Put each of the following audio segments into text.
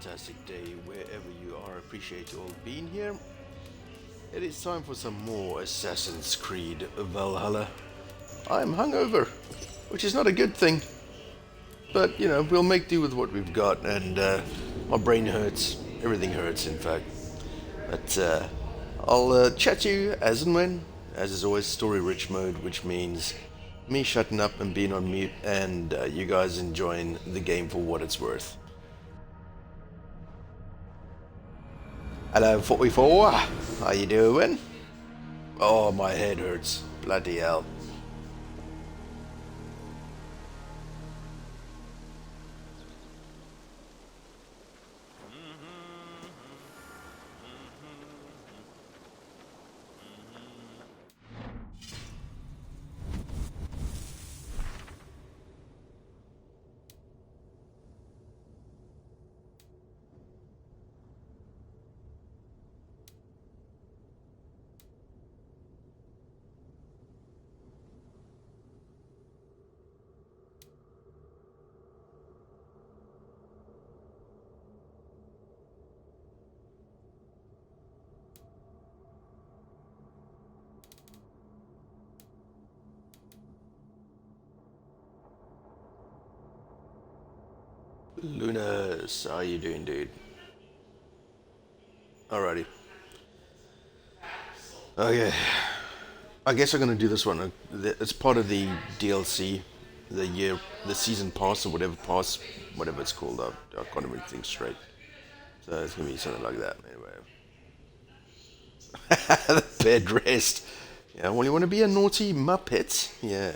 fantastic day wherever you are. Appreciate you all being here. It is time for some more Assassin's Creed Valhalla. I'm hungover, which is not a good thing. But, you know, we'll make do with what we've got, and my brain hurts. Everything hurts, in fact. But I'll chat to you as and when. As is always, story-rich mode, which means me shutting up and being on mute, and you guys enjoying the game for what it's worth. Hello, 44. How you doing? Oh, my head hurts. Bloody hell. Lunas, how you doing, dude? Alrighty. Okay. I guess I'm gonna do this one. It's part of the DLC, the season pass or whatever it's called. I can't even think straight. So it's gonna be something like that. Anyway. The bed rest. Yeah. Well, you want to be a naughty muppet? Yeah.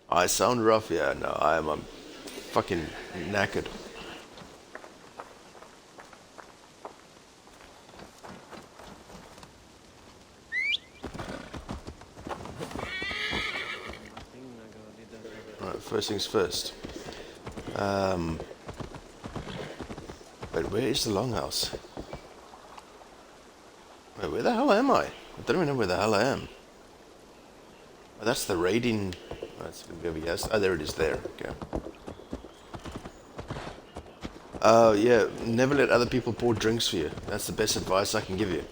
I sound rough, yeah. No, I'm fucking knackered. Alright, first things first. Wait, where is the longhouse? Wait, where the hell am I? I don't even know where the hell I am. Oh, that's the raiding. That's going to be yes. Oh, there it is. There. Okay. Oh yeah. Never let other people pour drinks for you. That's the best advice I can give you.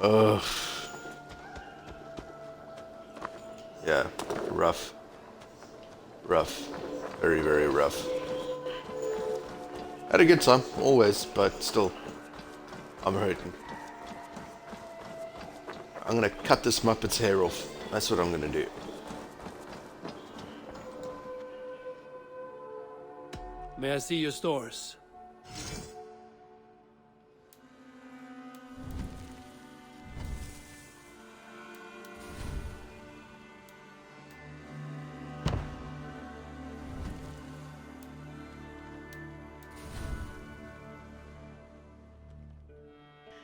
Oh. Yeah. Rough. Rough. Very, very rough. Had a good time, always, but still, I'm hurting. I'm gonna cut this Muppet's hair off. That's what I'm gonna do. May I see your stores?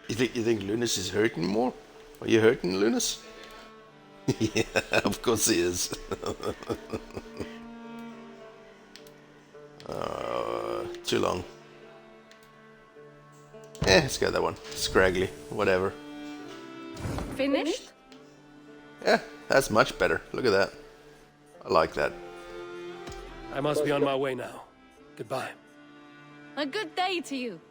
You think Lunas is hurting more? Are you hurting, Lunas? Yeah, of course he is. Too long. Let's go that one. Scraggly, whatever. Finished? Yeah, that's much better. Look at that. I like that. I must be on my way now. Goodbye. A good day to you.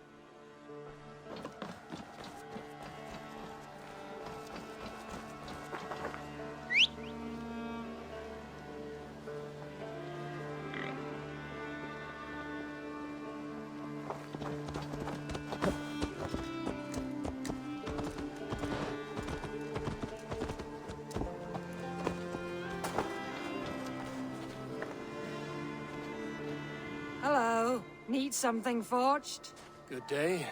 Hello. Need something forged? Good day.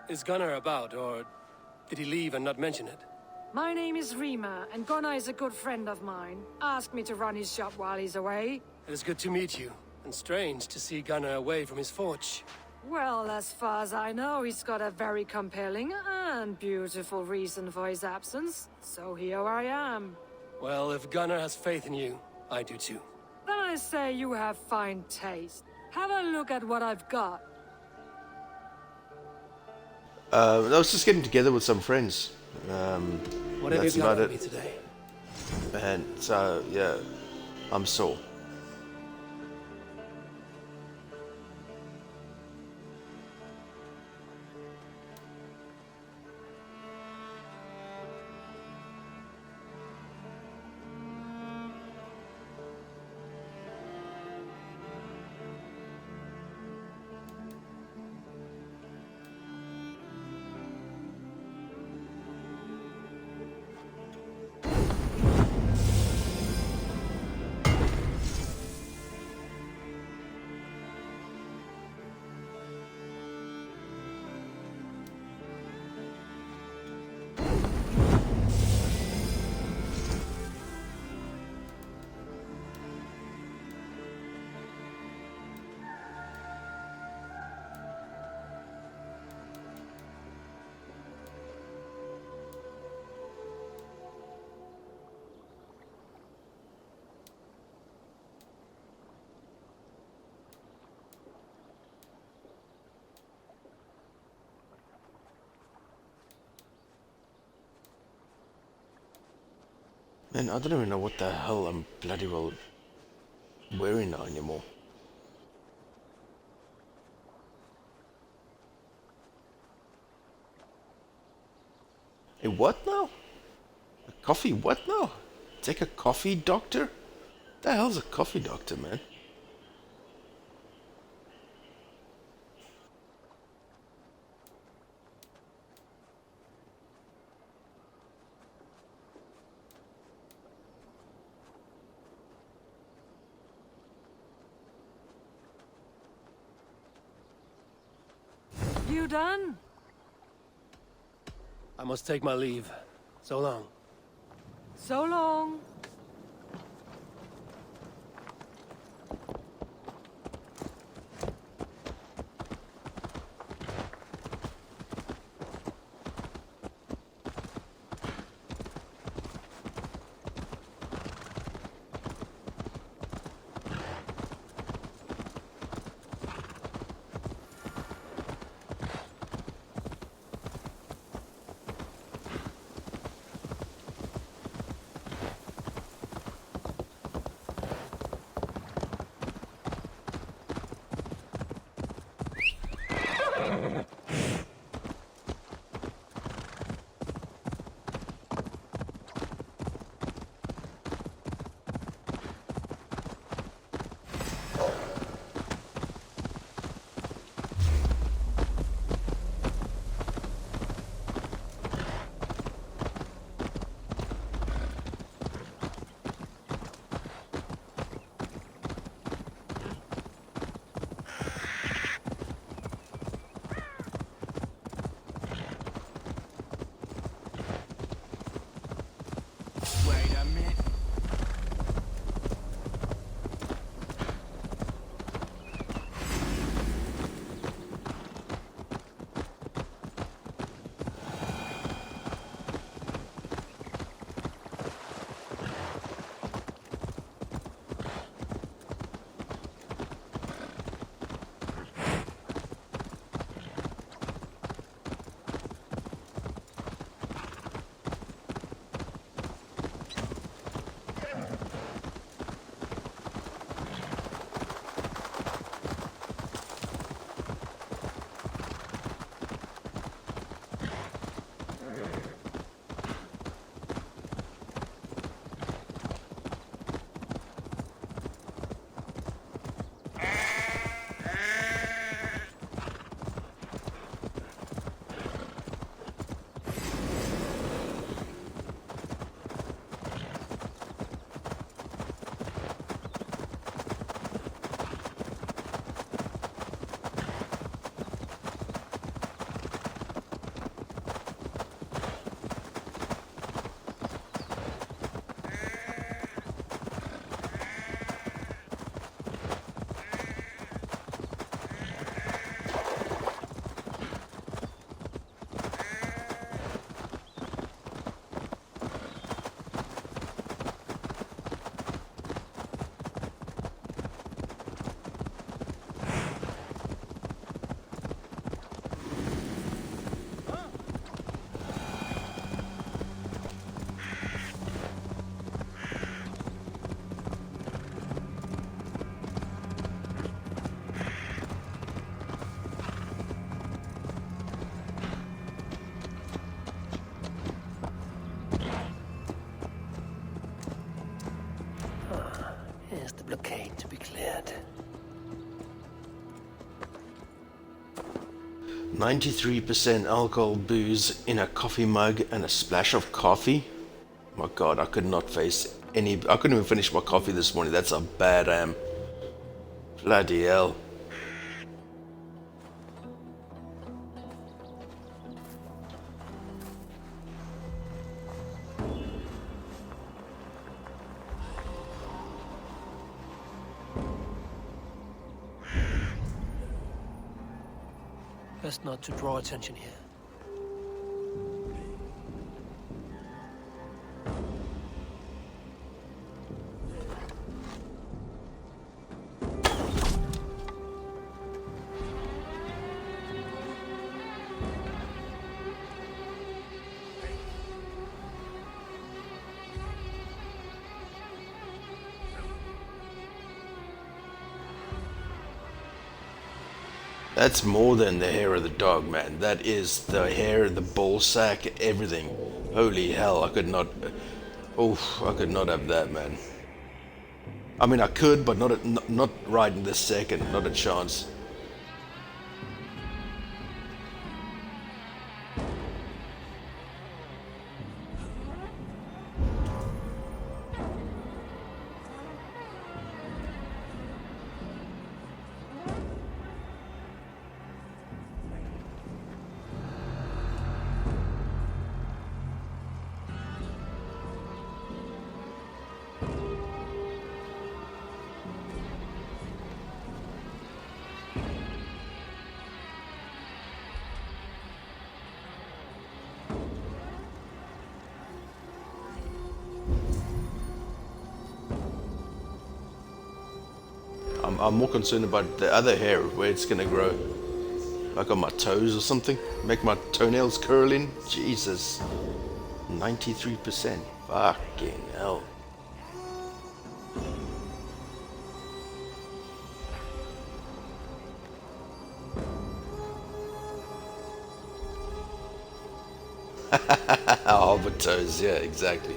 Is Gunnar about, or did he leave and not mention it? My name is Rima, and Gunnar is a good friend of mine. Asked me to run his shop while he's away. It is good to meet you, and strange to see Gunnar away from his forge. Well, as far as I know, he's got a very compelling and beautiful reason for his absence. So here I am. Well, if Gunnar has faith in you, I do too. Then I say you have fine taste. Have a look at what I've got. I was just getting together with some friends. What have That's you got about for it. me today? And so, yeah, I'm sore. Man, I don't even know what the hell I'm bloody well wearing now anymore. A what now? A coffee what now? Take a coffee doctor? The hell's a coffee doctor, man? You done? I must take my leave. So long. So long. 93% alcohol booze in a coffee mug and a splash of coffee. My god, I could not face any... I couldn't even finish my coffee this morning. That's how bad I am. Bloody hell. Best not to draw attention here. That's more than the hair of the dog, man. That is the hair, the ball sack, everything. Holy hell, I could not... Oof, I could not have that, man. I mean, I could, but not right in this second. Not a chance. I'm more concerned about the other hair, where it's gonna grow. Like on my toes or something. Make my toenails curl in. Jesus. 93%. Fucking hell. Hover toes, yeah, exactly.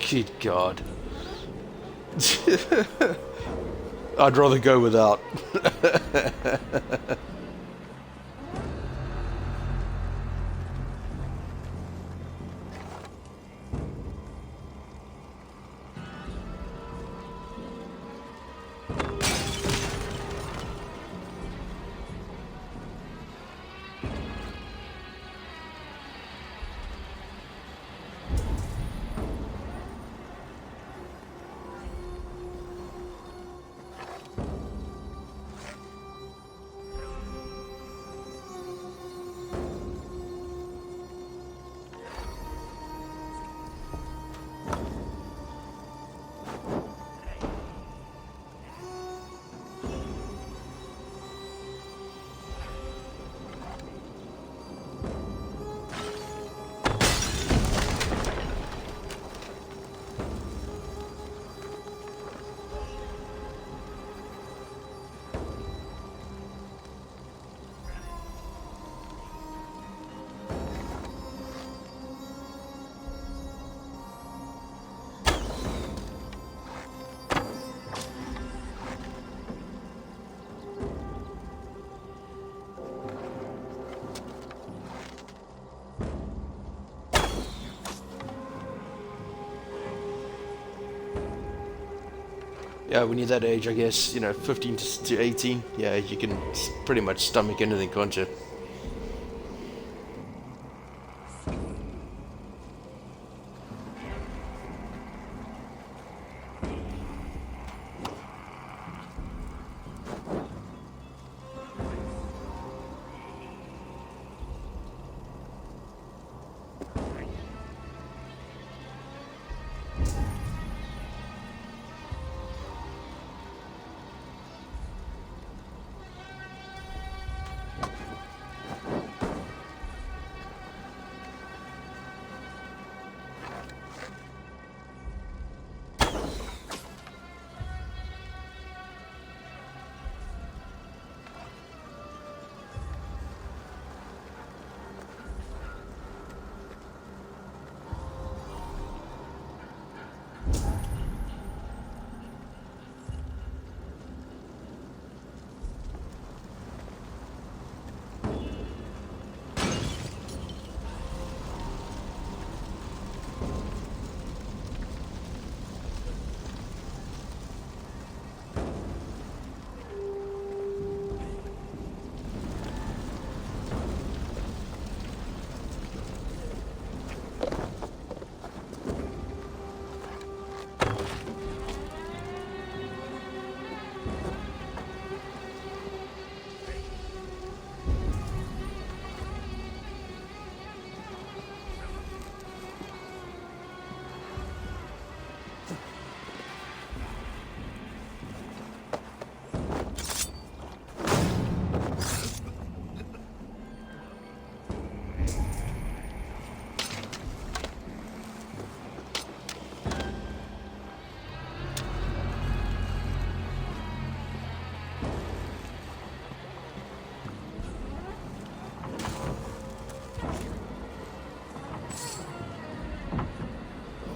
Good God. I'd rather go without. Yeah, when you're that age, I guess, you know, 15 to 18, yeah, you can pretty much stomach anything, can't you?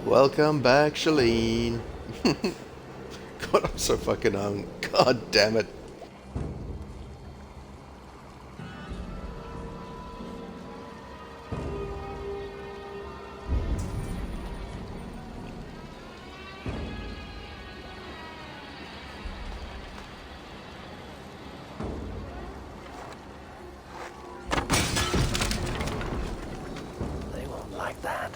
Welcome back, Shalene. God, I'm so fucking hung. God damn it. They won't like that.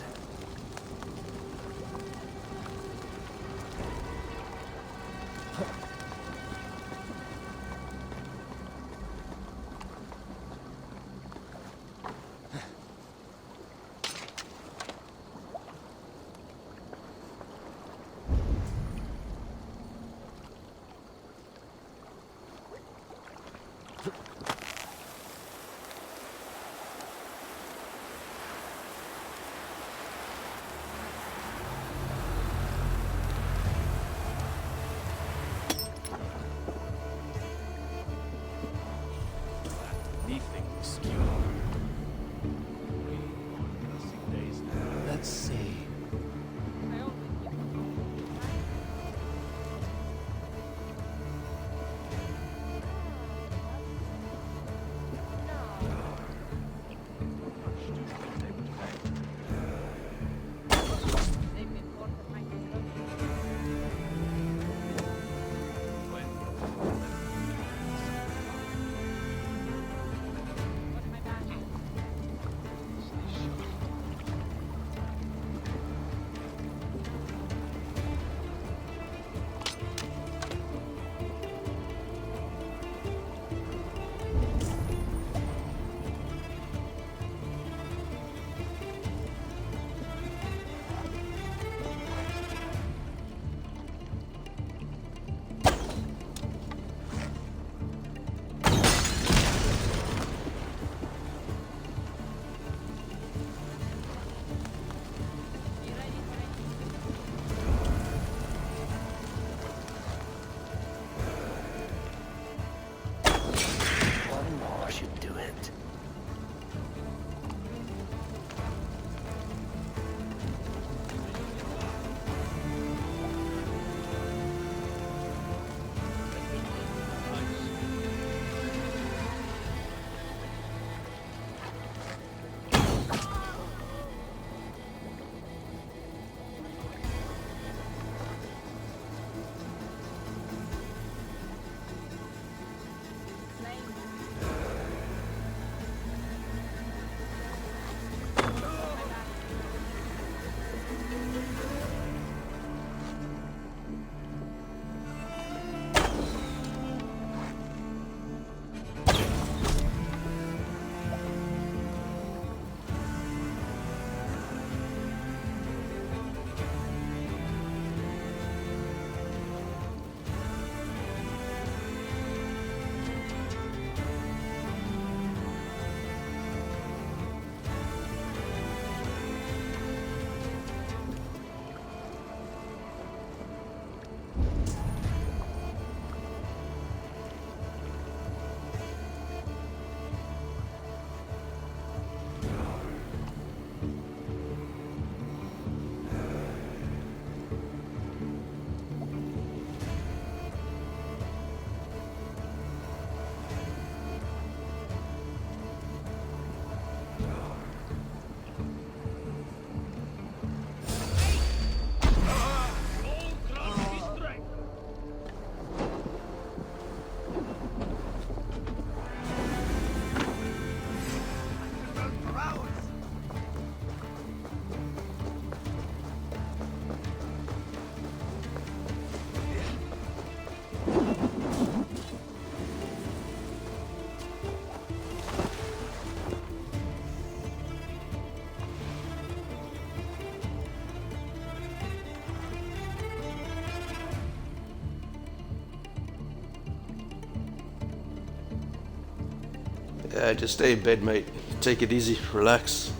Yeah, just stay in bed, mate. Take it easy, relax.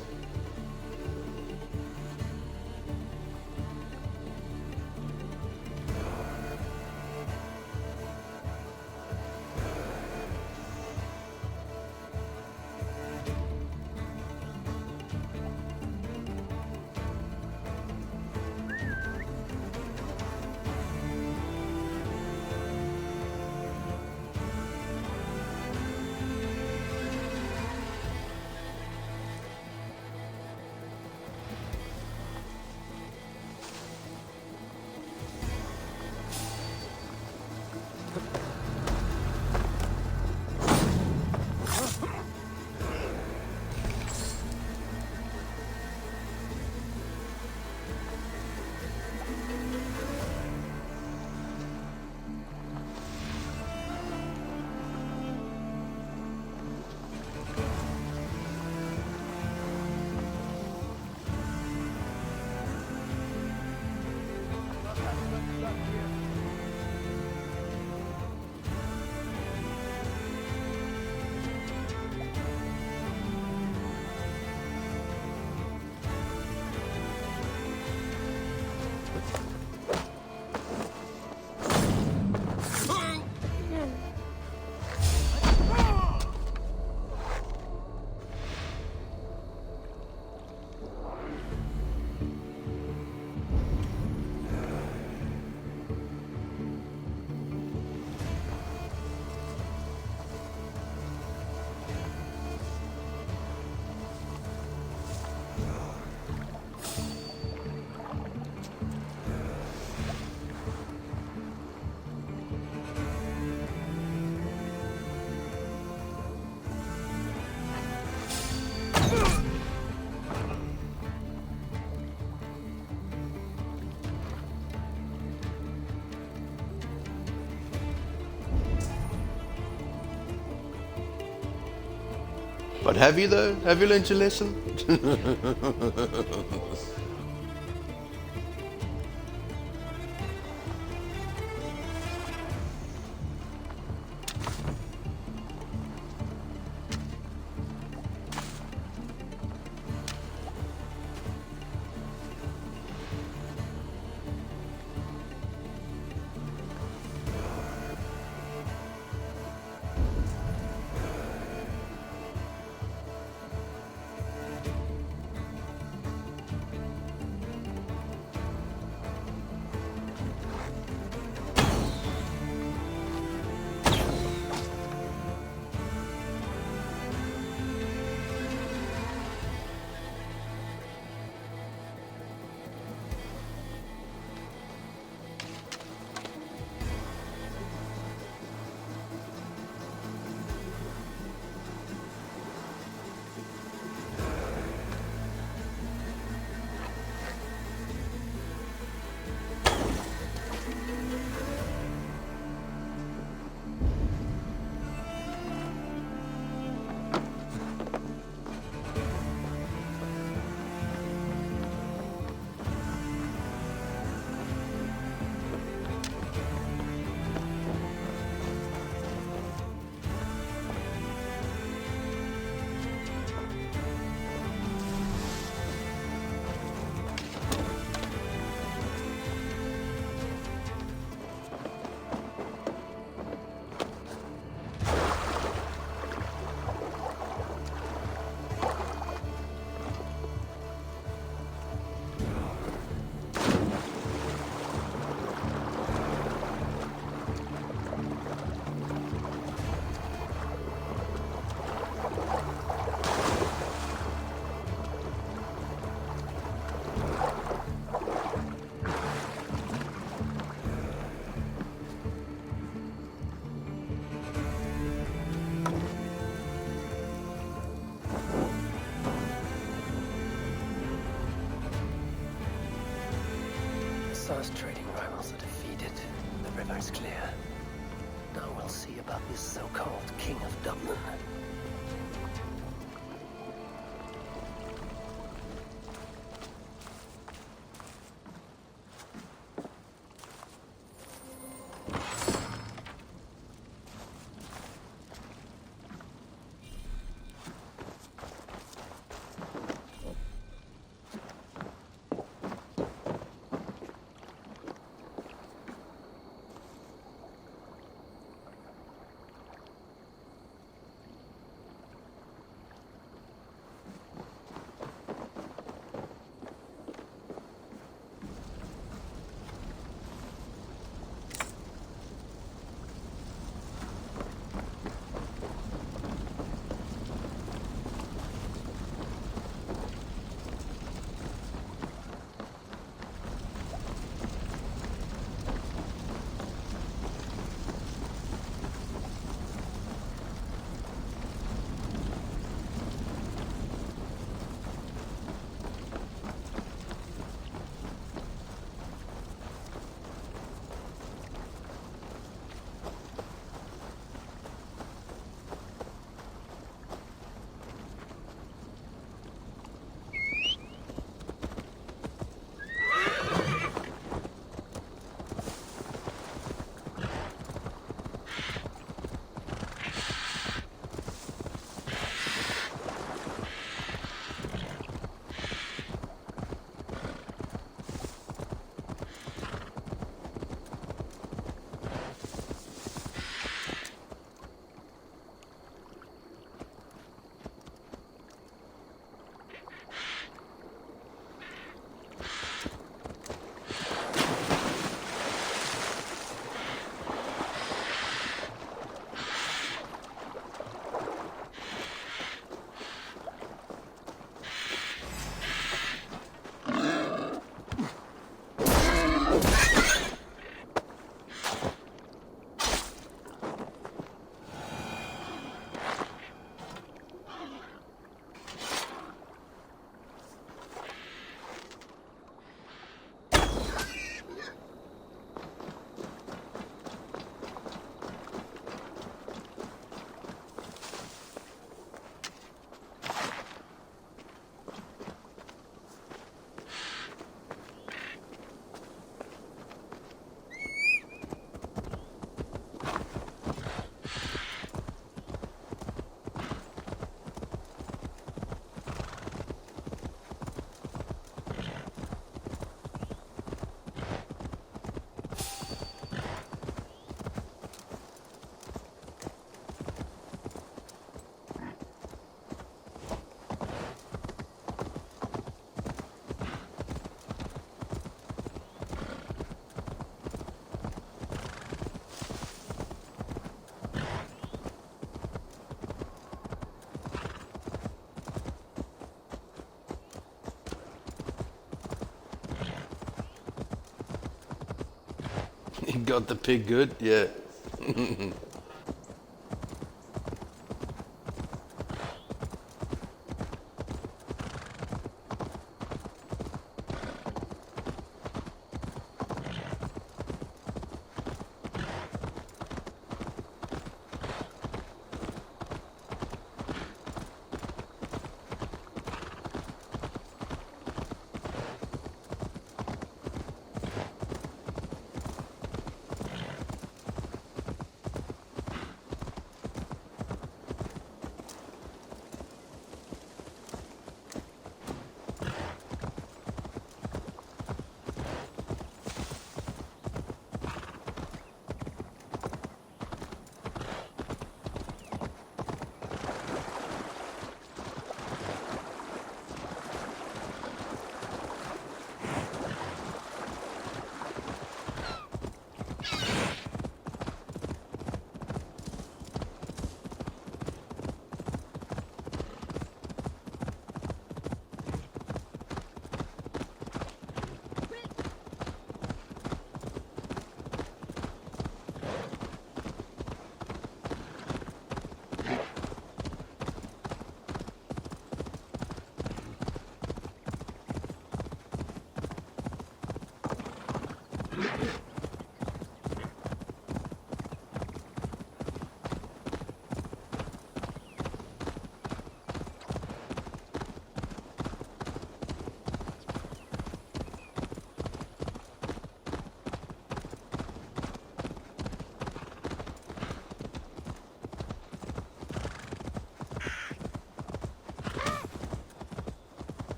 But have you though? Have you learned your lesson? Sar's trading rivals are defeated. The river's clear. Now we'll see about this so-called King of Dublin. Got the pig good? Yeah.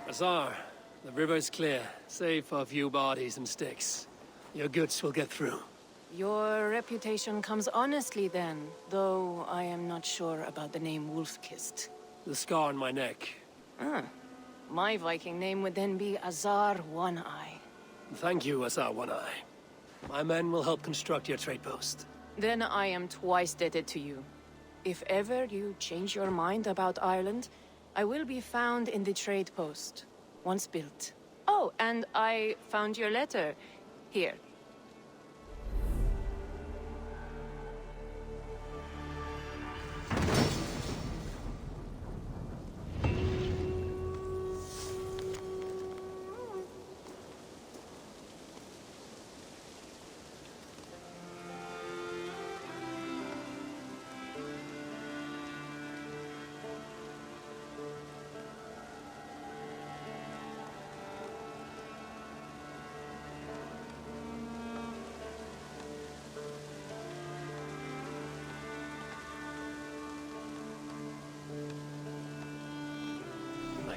Azar, the river is clear, save for a few bodies and sticks. Your goods will get through. Your reputation comes honestly then, though I am not sure about the name Wolfkist. The scar on my neck. My Viking name would then be Azar One-Eye. Thank you, Azar One-Eye. My men will help construct your trade post. Then I am twice indebted to you. If ever you change your mind about Ireland, I will be found in the trade post, once built. Oh, and I found your letter. Here.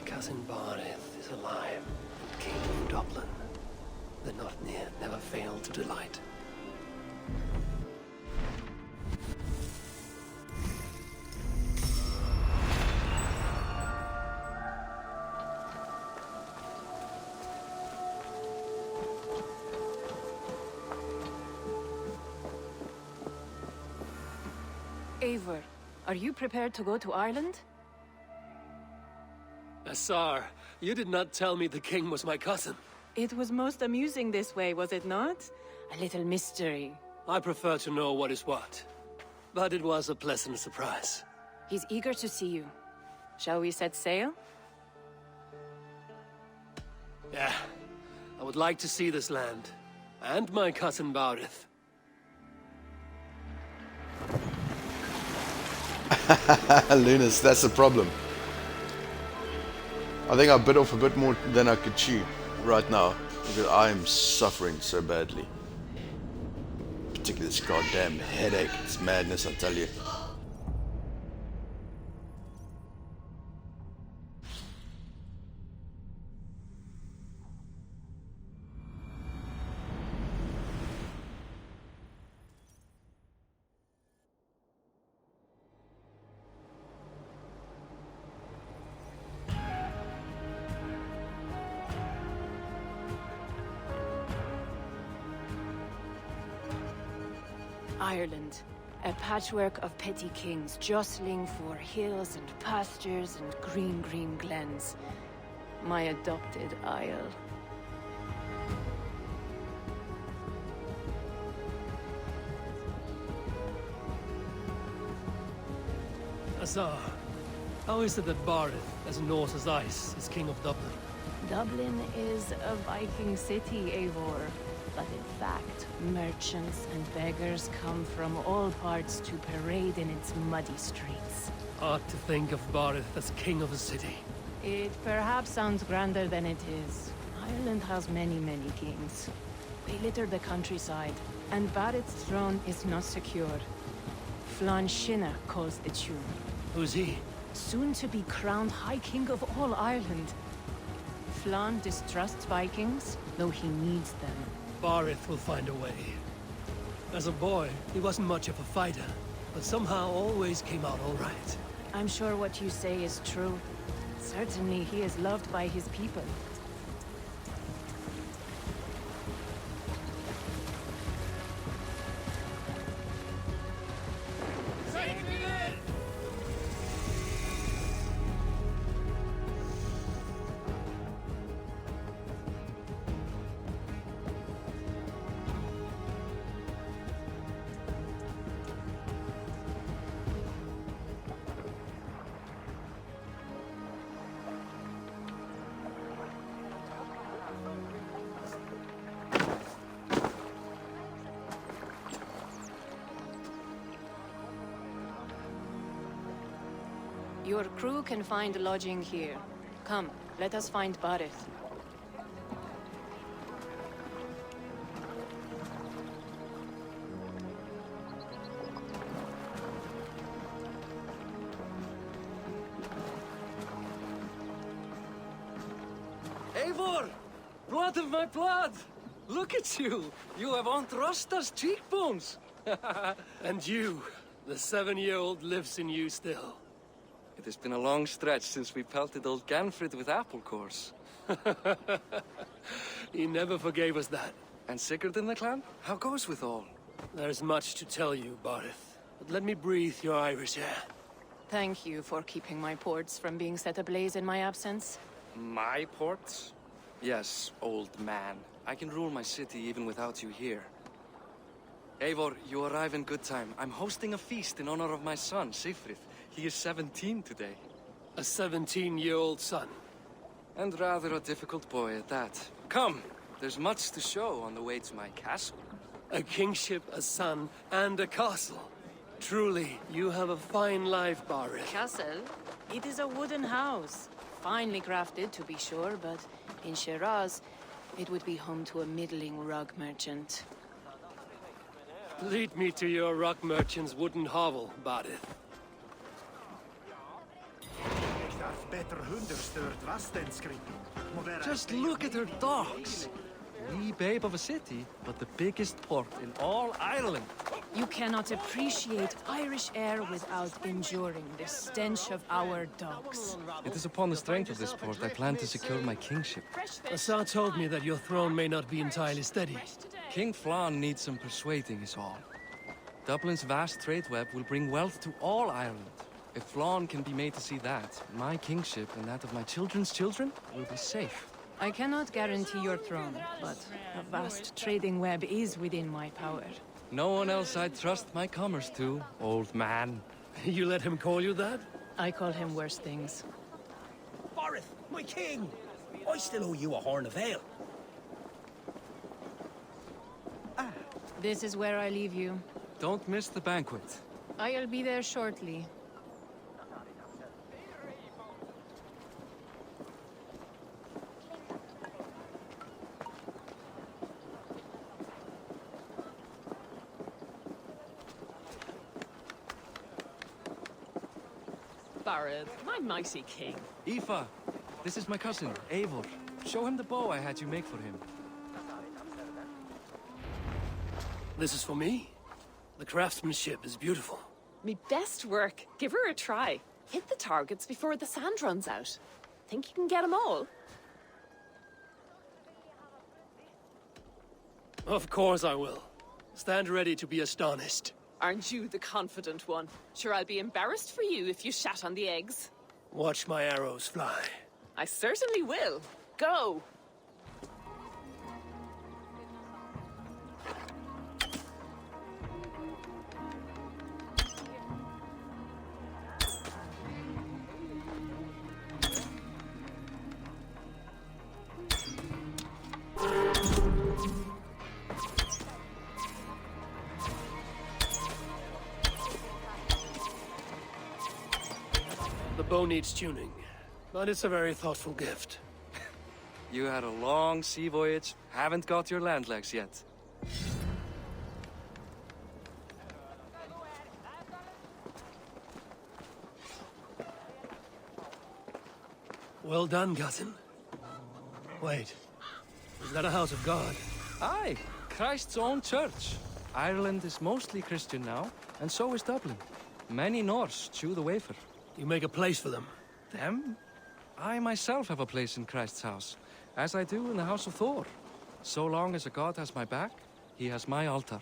Cousin Barith is alive, and King of Dublin. The Nothnir never failed to delight. Eivor, are you prepared to go to Ireland? Azar, you did not tell me the king was my cousin. It was most amusing this way, was it not? A little mystery. I prefer to know what is what. But it was a pleasant surprise. He's eager to see you. Shall we set sail? Yeah, I would like to see this land. And my cousin Barith. Lunas, that's the problem. I think I bit off a bit more than I could chew right now because I am suffering so badly. Particularly this goddamn headache. It's madness, I tell you. Ireland, a patchwork of petty kings jostling for hills and pastures and green glens. My adopted isle. Azar, how is it that Barith, as north as ice, is king of Dublin? Dublin is a Viking city, Eivor. But in fact, merchants and beggars come from all parts to parade in its muddy streets. Hard to think of Barith as king of a city. It perhaps sounds grander than it is. Ireland has many kings. They litter the countryside, and Barith's throne is not secure. Flann Sinna calls the tune. Who's he? Soon to be crowned High King of all Ireland. Flann distrusts Vikings, though he needs them. Barith will find a way. As a boy, he wasn't much of a fighter, but somehow always came out all right. I'm sure what you say is true. Certainly he is loved by his people. Your crew can find lodging here. Come, let us find Barith. Eivor! Blood of my blood! Look at you! You have Aunt Rosta's cheekbones! And you, the 7-year-old lives in you still. It has been a long stretch since we pelted old Ganfrid with apple cores. He never forgave us that. And Sigurd in the clan? How goes with all? There's much to tell you, Barith, but let me breathe your Irish air. Thank you for keeping my ports from being set ablaze in my absence. My ports? Yes, old man. I can rule my city even without you here. Eivor, you arrive in good time. I'm hosting a feast in honor of my son, Sigfrid. He is 17 today. A 17-year-old son. And rather a difficult boy at that. Come, there's much to show on the way to my castle. A kingship, a son, and a castle. Truly, you have a fine life, Barith. Castle? It is a wooden house. Finely crafted, to be sure, but in Shiraz, it would be home to a middling rug merchant. Lead me to your rock merchant's wooden hovel, Barith. Just look at her docks. Wee babe of a city, but the biggest port in all Ireland. You cannot appreciate Irish air without enduring the stench of our docks. It is upon the strength of this port I plan to secure my kingship. Assar told me that your throne may not be entirely steady. King Flann needs some persuading is all. Dublin's vast trade web will bring wealth to all Ireland. If Flann can be made to see that, my kingship and that of my children's children will be safe. I cannot guarantee your throne, but a vast trading web is within my power. No one else I'd trust my commerce to, old man. You let him call you that? I call him worse things. Barith, my king! I still owe you a horn of ale. This is where I leave you. Don't miss the banquet. I'll be there shortly. Barrett, my mighty king. Aoife, this is my cousin, Eivor. Show him the bow I had you make for him. This is for me? The craftsmanship is beautiful. Me best work. Give her a try. Hit the targets before the sand runs out. Think you can get them all? Of course I will. Stand ready to be astonished. Aren't you the confident one? Sure, I'll be embarrassed for you if you shat on the eggs. Watch my arrows fly. I certainly will. Go! The bow needs tuning, but it's a very thoughtful gift. You had a long sea voyage, haven't got your land legs yet. Well done, cousin. Wait, is that a house of God? Aye, Christ's own church. Ireland is mostly Christian now, and so is Dublin. Many Norse chew the wafer. You make a place for them. Them? I myself have a place in Christ's house, as I do in the House of Thor. So long as a god has my back, he has my altar.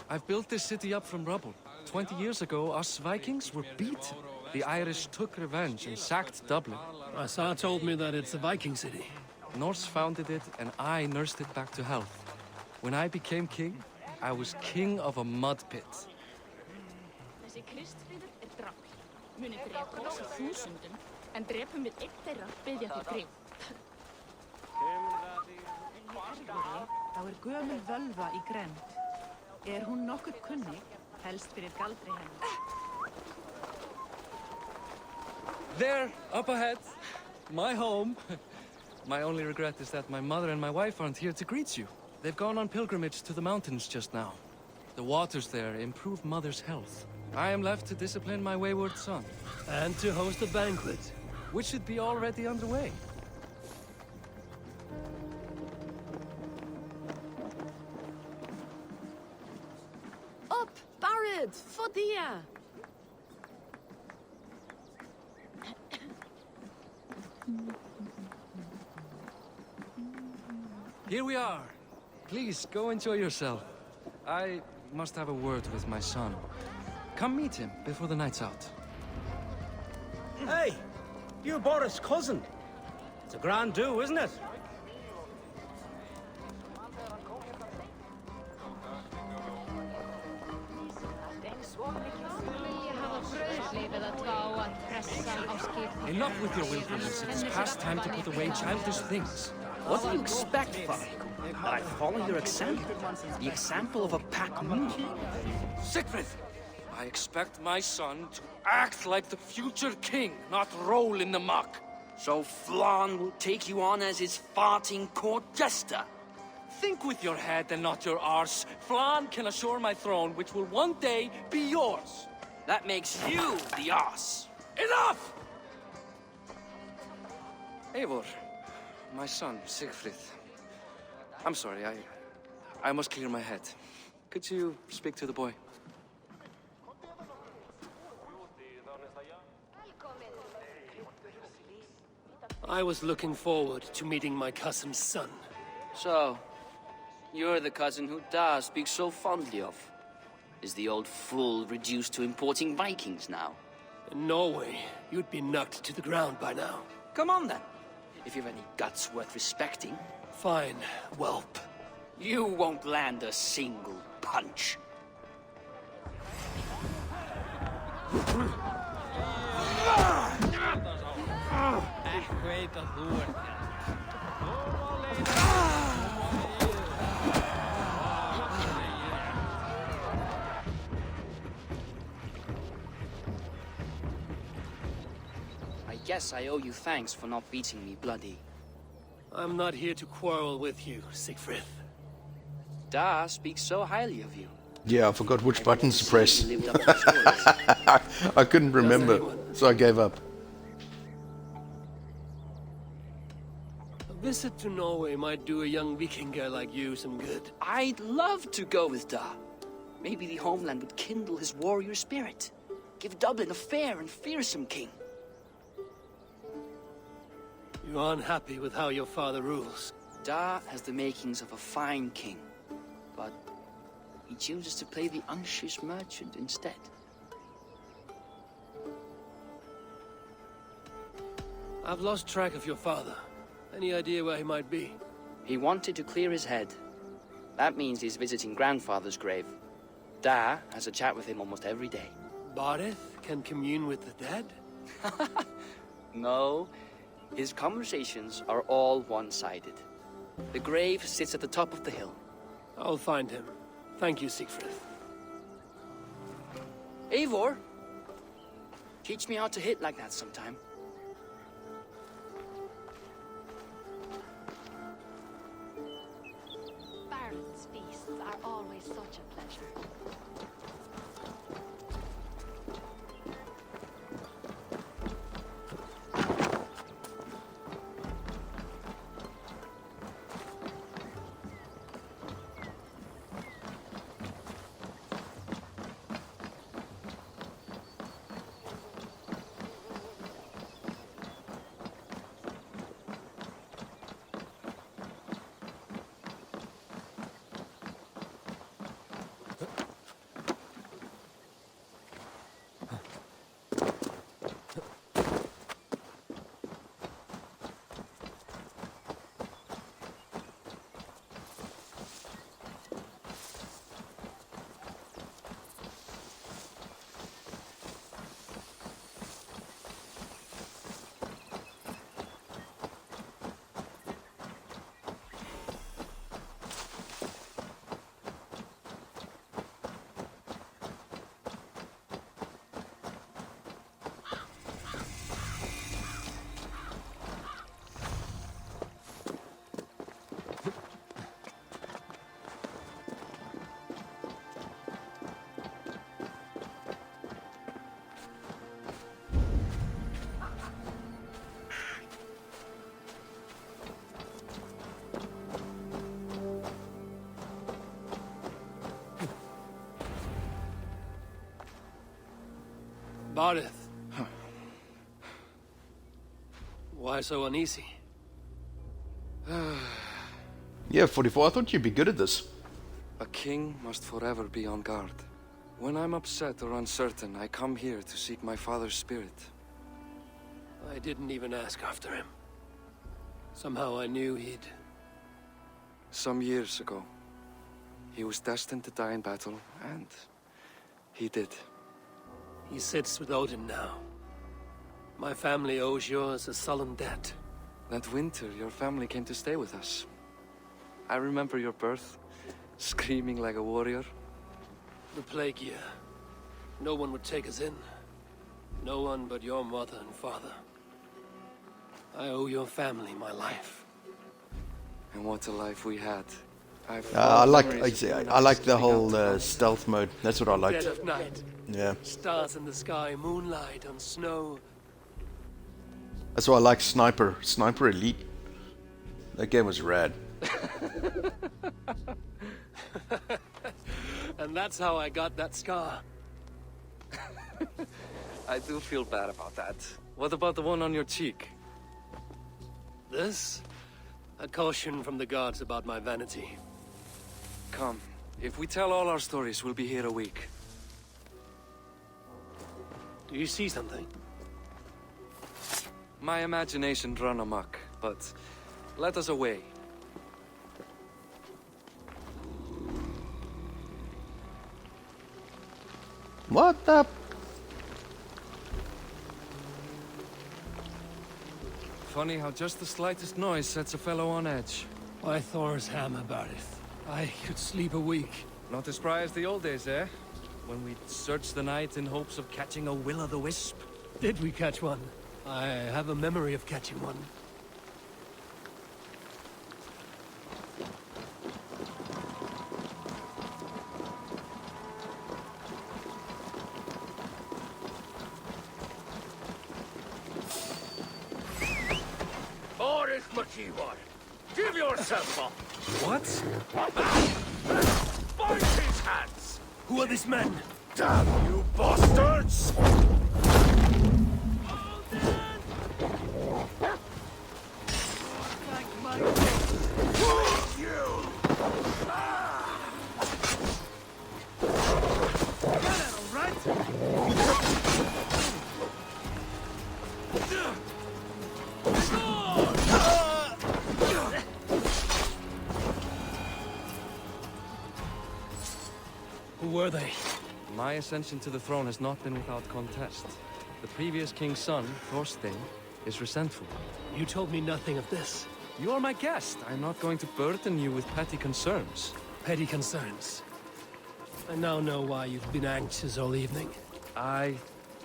I've built this city up from rubble. 20 years ago, us Vikings were beaten. The Irish took revenge and sacked Dublin. Asa told me that it's a Viking city. Norse founded it, and I nursed it back to health. When I became king, I was king of a mud pit. Þessi Kristfríður drafl. Munið drepa oss í þúsundum, en drepum við einn þeirra biðja þér frið. Þá gömul völva í grennd. Hún nokkuð kunnig, helst fyrir galdri hennar. There, up ahead. My home. My only regret is that my mother and my wife aren't here to greet you. They've gone on pilgrimage to the mountains just now. The waters there improve Mother's health. I am left to discipline my wayward son. And to host a banquet. Which should be already underway. Up, Barrett! Fodia! Here we are. Please, go enjoy yourself. I must have a word with my son. Come meet him before the night's out. Hey, you Boris' cousin. It's a grand do, isn't it? Enough with your willfulness. It's past time to put away childish things. What do you expect from me? That I follow your example? The example of a pack mule? Siegfried! I expect my son to act like the future king, not roll in the muck. So Flan will take you on as his farting court jester? Think with your head and not your arse. Flan can assure my throne, which will one day be yours. That makes you the arse. Enough! Eivor, my son, Siegfried. I'm sorry, I must clear my head. Could you speak to the boy? I was looking forward to meeting my cousin's son. So, you're the cousin who Da speaks so fondly of. Is the old fool reduced to importing Vikings now? In Norway, you'd be knocked to the ground by now. Come on then, if you've any guts worth respecting. Fine, whelp. You won't land a single punch. I guess I owe you thanks for not beating me bloody. I'm not here to quarrel with you, Siegfried. Da speaks so highly of you. Yeah, I forgot which buttons to press. Lived up to the stories. I couldn't remember, so I gave up. A visit to Norway might do a young Vikinger like you some good. I'd love to go with Da. Maybe the homeland would kindle his warrior spirit. Give Dublin a fair and fearsome king. You aren't happy with how your father rules. Da has the makings of a fine king, but he chooses to play the unctuous merchant instead. I've lost track of your father. Any idea where he might be? He wanted to clear his head. That means he's visiting grandfather's grave. Da has a chat with him almost every day. Bardeth can commune with the dead? No, his conversations are all one-sided. The grave sits at the top of the hill. I'll find him. Thank you, Siegfried. Eivor, teach me how to hit like that sometime. Baron's feasts are always such a pleasure. Bardeth. Why so uneasy? Yeah, 44, I thought you'd be good at this. A king must forever be on guard. When I'm upset or uncertain, I come here to seek my father's spirit. I didn't even ask after him. Somehow I knew he'd... Some years ago, he was destined to die in battle, and he did. He sits with Odin now. My family owes yours a sullen debt. That winter, your family came to stay with us. I remember your birth, screaming like a warrior. The plague year. No one would take us in. No one but your mother and father. I owe your family my life. And what a life we had. I like the whole stealth mode. That's what I liked. Dead of night. Yeah. Stars in the sky, moonlight on snow. That's why I like Sniper. Sniper Elite. That game was rad. And that's how I got that scar. I do feel bad about that. What about the one on your cheek? This? A caution from the gods about my vanity. Come. If we tell all our stories, we'll be here a week. Do you see something? My imagination run amok, but let us away. What the? Funny how just the slightest noise sets a fellow on edge. Why Thor's hammer, Bardeth? I could sleep a week. Not as spry as the old days, eh? When we'd search the night in hopes of catching a will-o'-the-wisp. Did we catch one? I have a memory of catching one. McKeever! Give yourself up! What? Bind his hands! Who are these men? Damn you bastards! Who were they? My ascension to the throne has not been without contest. The previous king's son, Thorstein, is resentful. You told me nothing of this. You are my guest. I'm not going to burden you with petty concerns. Petty concerns. I now know why you've been anxious all evening. Aye,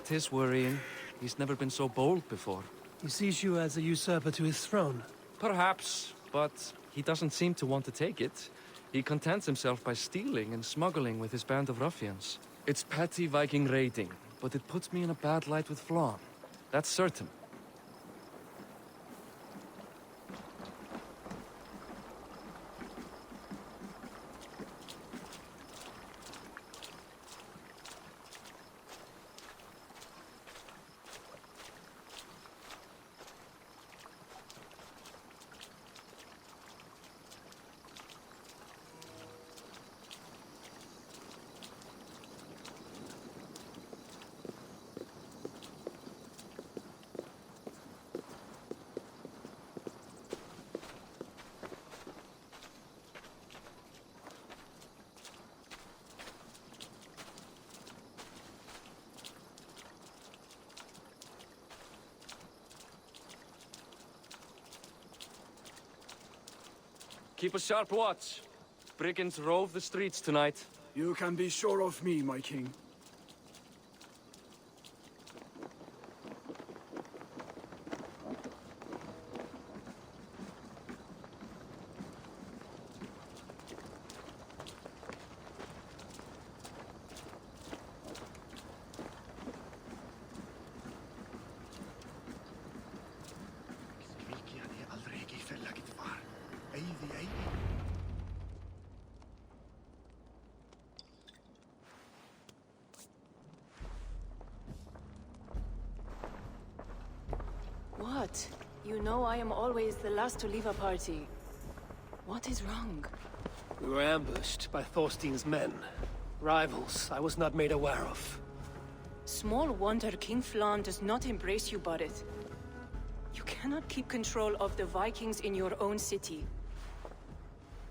'tis worrying. He's never been so bold before. He sees you as a usurper to his throne. Perhaps, but he doesn't seem to want to take it. He contents himself by stealing and smuggling with his band of ruffians. It's petty Viking raiding, but it puts me in a bad light with Flann. That's certain. Keep a sharp watch. Brigands rove the streets tonight. You can be sure of me, my king. What? You know I am always the last to leave a party. What is wrong? We were ambushed by Thorstein's men. Rivals I was not made aware of. Small wonder King Flann does not embrace you, Barret. You cannot keep control of the Vikings in your own city.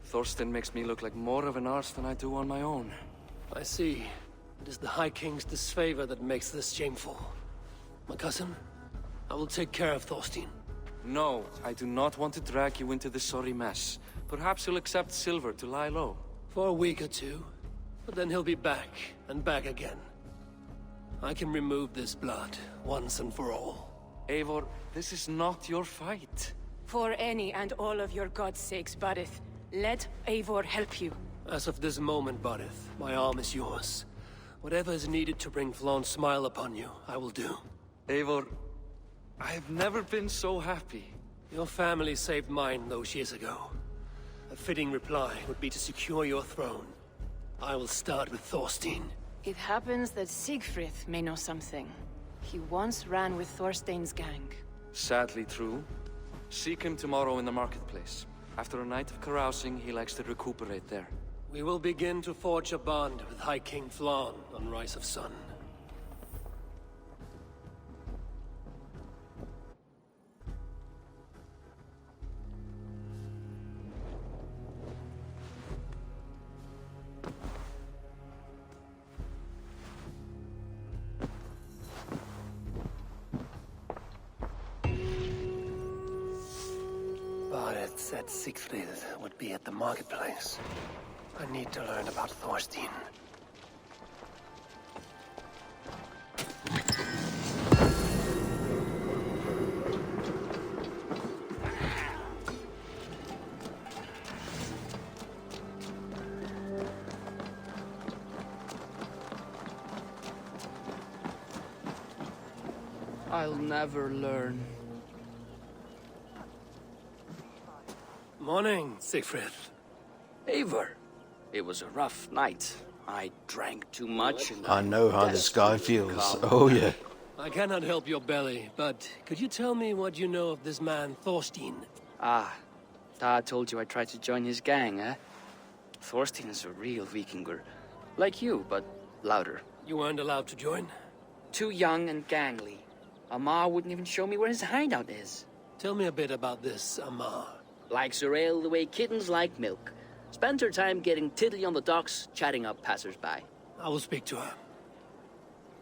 Thorstein makes me look like more of an arse than I do on my own. I see. It is the High King's disfavor that makes this shameful. My cousin, I will take care of Thorstein. No, I do not want to drag you into this sorry mess. Perhaps he'll accept silver to lie low. For a week or two, but then he'll be back, and back again. I can remove this blood, once and for all. Eivor, this is not your fight. For any and all of your god's sakes, Barret, let Eivor help you. As of this moment, Barret, my arm is yours. Whatever is needed to bring Flann's smile upon you, I will do. Eivor, I've never been so happy. Your family saved mine those years ago. A fitting reply would be to secure your throne. I will start with Thorstein. It happens that Siegfried may know something. He once ran with Thorstein's gang. Sadly true. Seek him tomorrow in the marketplace. After a night of carousing, he likes to recuperate there. We will begin to forge a bond with High King Flann on Rise of Sun. Barret said Siegfried would be at the marketplace. I need to learn about Thorstein. I'll never learn. Morning, Siegfried. Eivor, it was a rough night. I drank too much and I know how this guy desperately feels. calm Oh down. yeah. I cannot help your belly, but could you tell me what you know of this man, Thorstein? Ah, Dad told you I tried to join his gang, eh? Thorstein is a real Vikinger. Like you, but louder. You weren't allowed to join? Too young and gangly. Amar wouldn't even show me where his hideout is. Tell me a bit about this Amar. Likes her ale the way kittens like milk. Spends her time getting tiddly on the docks, chatting up passers-by. I will speak to her.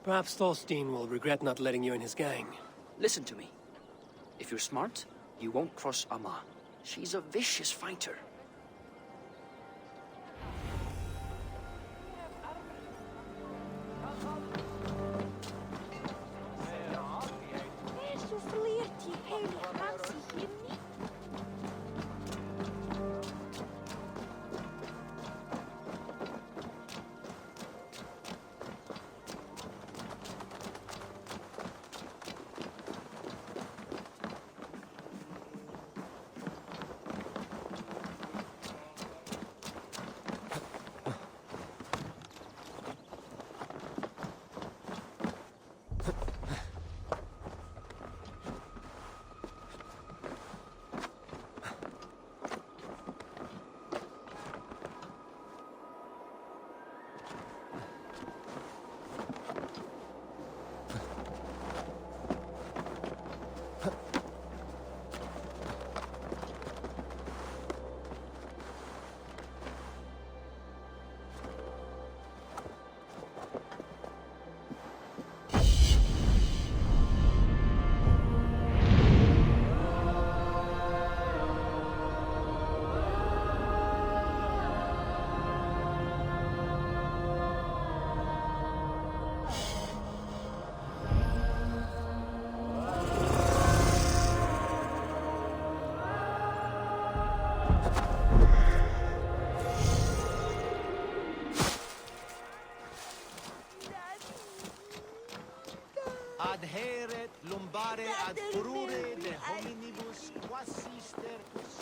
Perhaps Thorstein will regret not letting you in his gang. Listen to me. If you're smart, you won't cross Amar. She's a vicious fighter. Adheret lumbare ad furore de hominibus quasi stercus.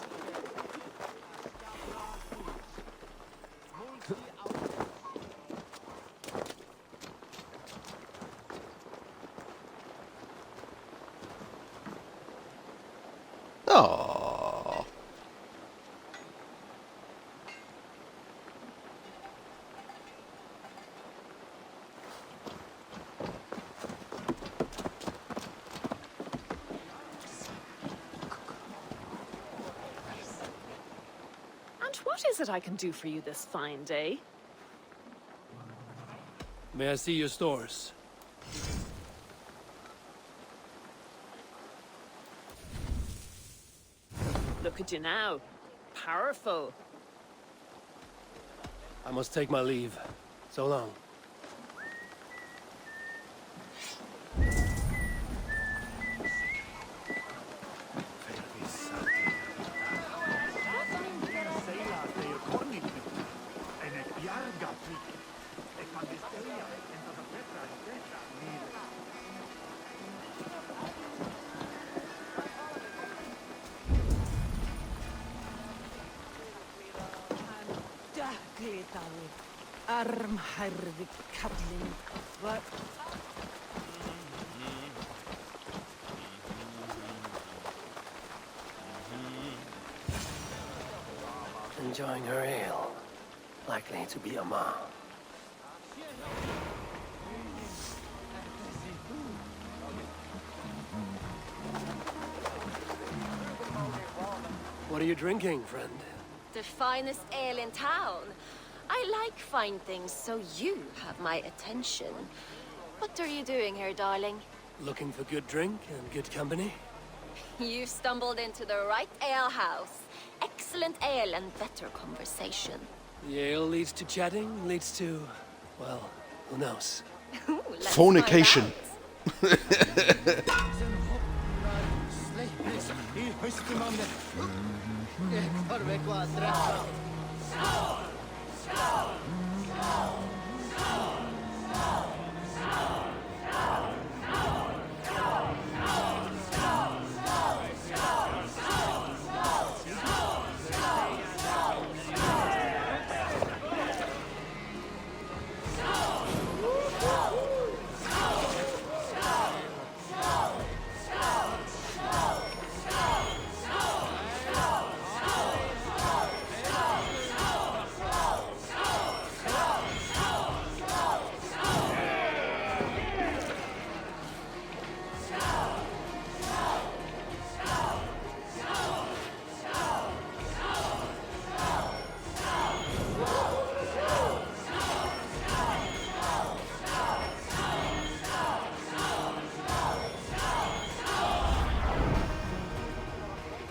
Oh. And what is it I can do for you this fine day? May I see your stores? Look at you now. Powerful. I must take my leave. So long. Armharði kallinn var... Enjoying her ale. Likely to be Amar. What are you drinking, friend? The finest ale in town. I like fine things, so you have my attention. What are you doing here, darling? Looking for good drink and good company? You've stumbled into the right ale house. Excellent ale and better conversation. The ale leads to chatting, leads to... well, who knows? Let's Fornication.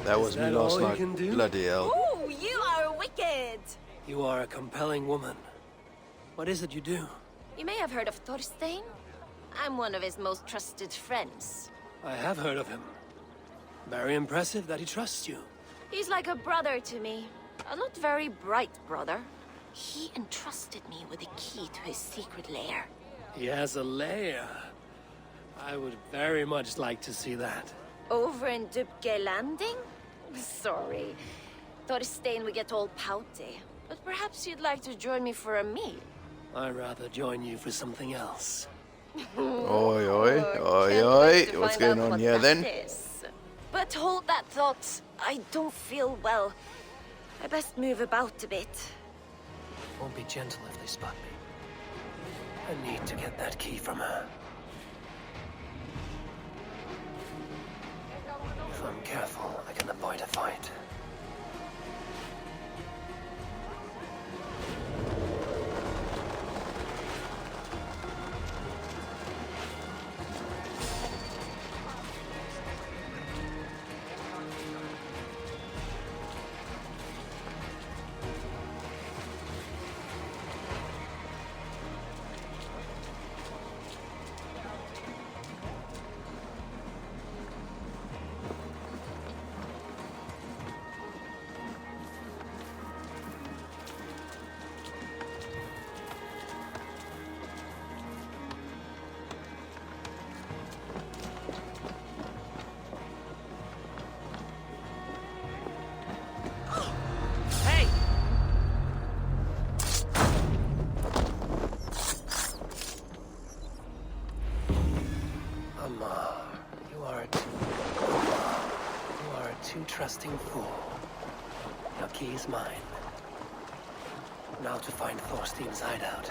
That was Is me that last all you night. can do? Bloody hell. Ooh, you are wicked! You are a compelling woman. What is it you do? You may have heard of Thorstein. I'm one of his most trusted friends. I have heard of him. Very impressive that he trusts you. He's like a brother to me. A not very bright brother. He entrusted me with the key to his secret lair. He has a lair. I would very much like to see that. Over in Dubke Landing? Sorry. Thorstein would get all pouty. But perhaps you'd like to join me for a meal. I'd rather join you for something else. Oi, oi, oi, oi. What's going on here then? But hold that thought. I don't feel well. I best move about a bit. Won't be gentle if they spot me. I need to get that key from her. If I'm careful, I can avoid a fight. Trusting fool. Your key is mine. Now to find Thorstein's hideout.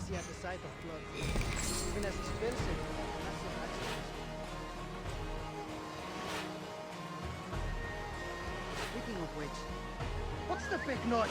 At the sight of blood, even as expensive. Speaking of which, what's the big noise?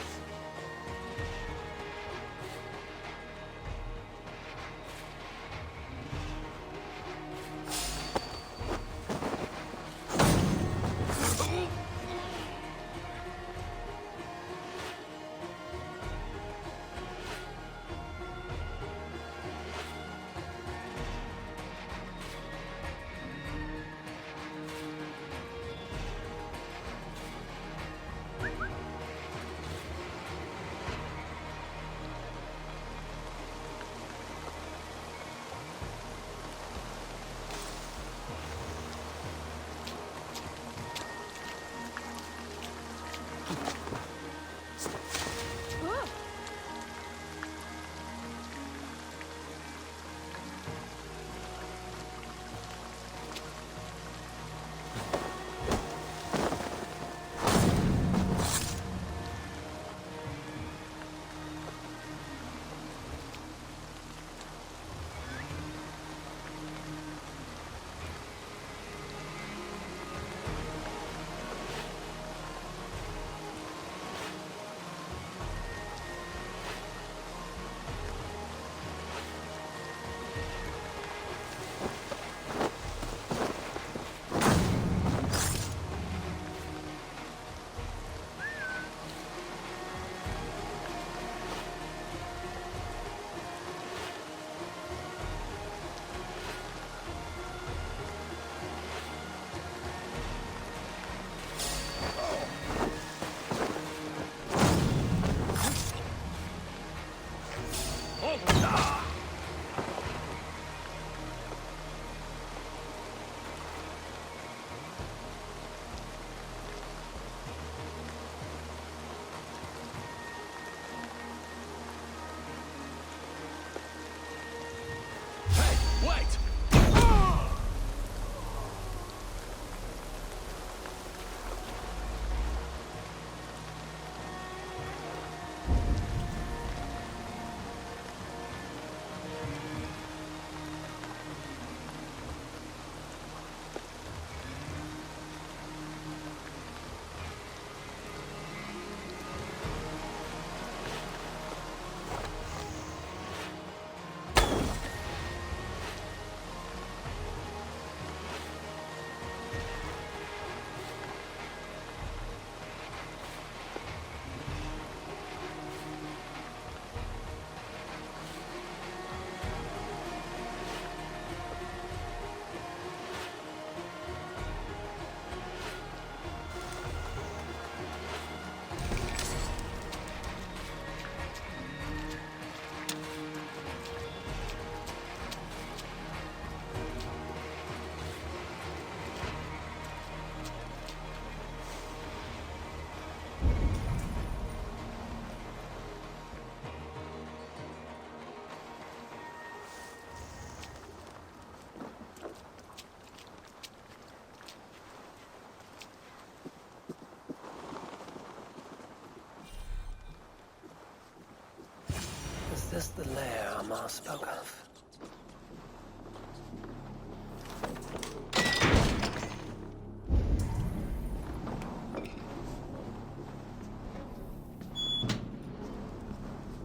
this the lair Amar spoke of?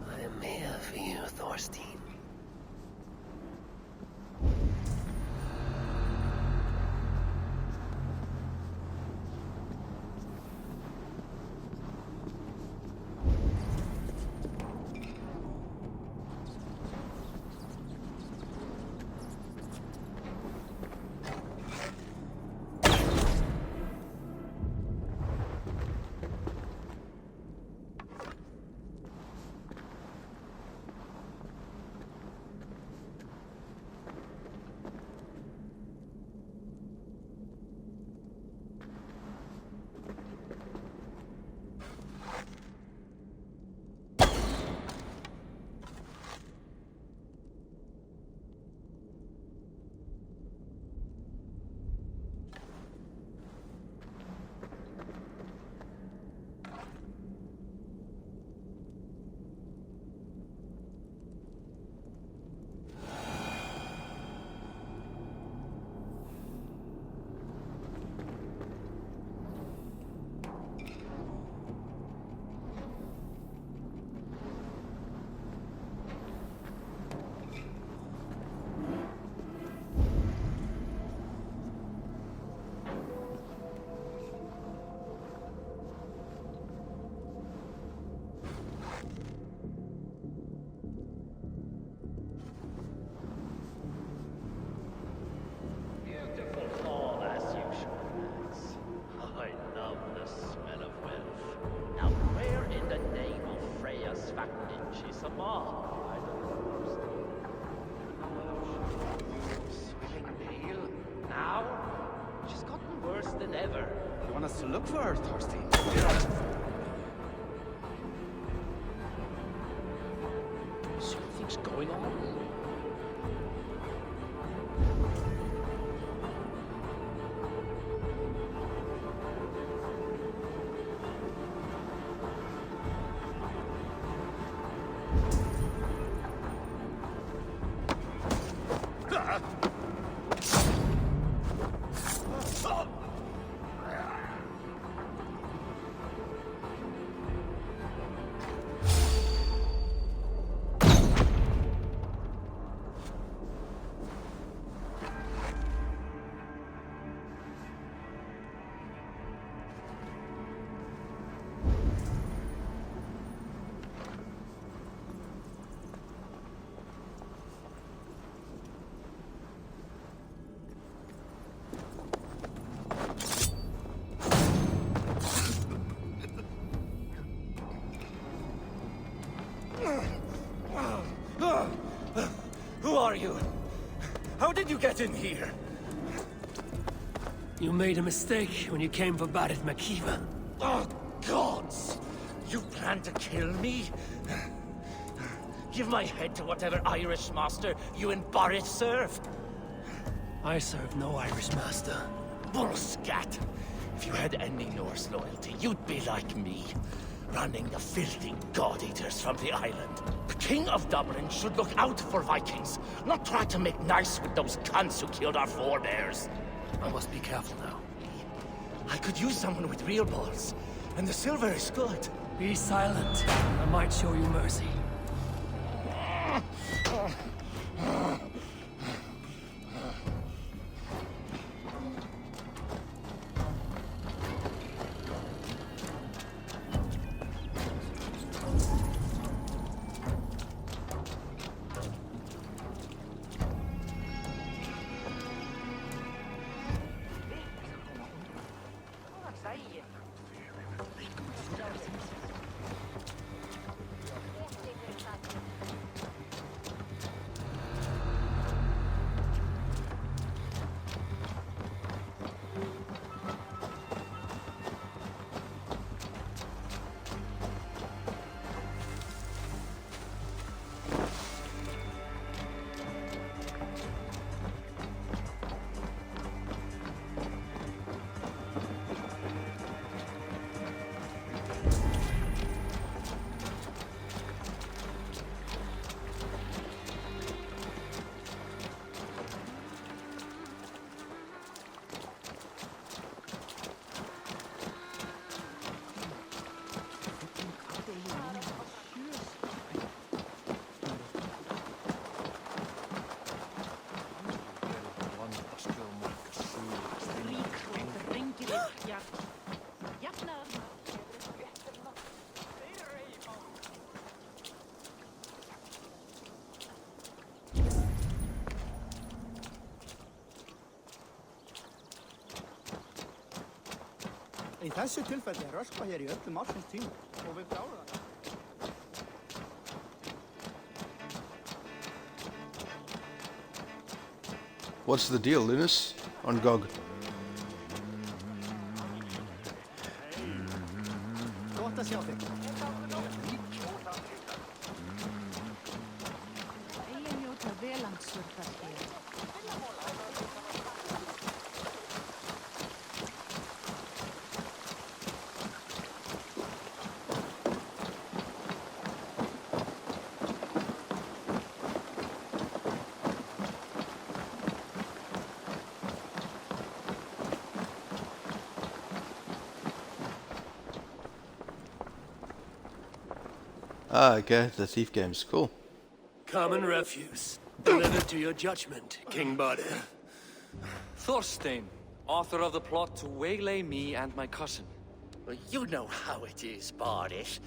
I am here for you, Thorstein. To look for her, Thorstein. Something's going on. Who are you? How did you get in here? You made a mistake when you came for Barit Makiva. Oh, gods! You plan to kill me? Give my head to whatever Irish master you and Boris serve. I serve no Irish master. Bullscat! If you had any Norse loyalty, you'd be like me, running the filthy god-eaters from the island. The King of Dublin should look out for Vikings, not try to make nice with those cunts who killed our forebears. I must be careful now. I could use someone with real balls, and the silver is good. Be silent. I might show you mercy. þessu tilfelli röskva hér í öllum ársins tíma og við klárum það. What's the deal, Linus? On GOG. Gott að sjá þig. Eigin njóta velandsvörðar hér. Ah, okay, the Thief games. Cool. Common refuse. Delivered to your judgment, King Body. Thorstein, author of the plot to waylay me and my cousin. Well, you know how it is, Bardish.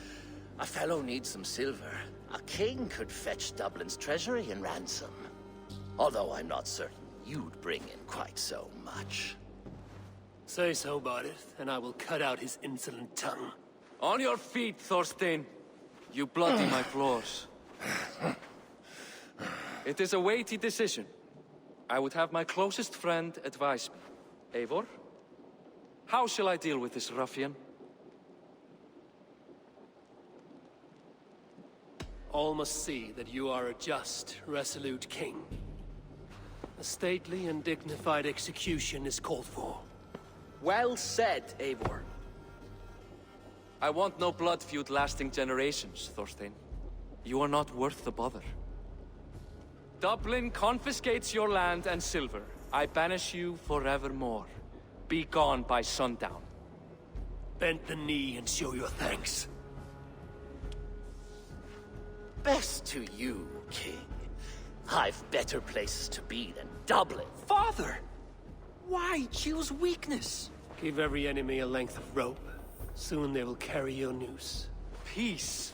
A fellow needs some silver. A king could fetch Dublin's treasury in ransom. Although I'm not certain you'd bring in quite so much. Say so, Bardith, and I will cut out his insolent tongue. On your feet, Thorstein. You bloody my floors. It is a weighty decision. I would have my closest friend advise me. Eivor, how shall I deal with this ruffian? All must see that you are a just, resolute king. A stately and dignified execution is called for. Well said, Eivor. I want no blood feud lasting generations, Thorstein. You are not worth the bother. Dublin confiscates your land and silver. I banish you forevermore. Be gone by sundown. Bend the knee and show your thanks. Best to you, King. I've better places to be than Dublin. Father! Why choose weakness? Give every enemy a length of rope. Soon they will carry your noose. Peace.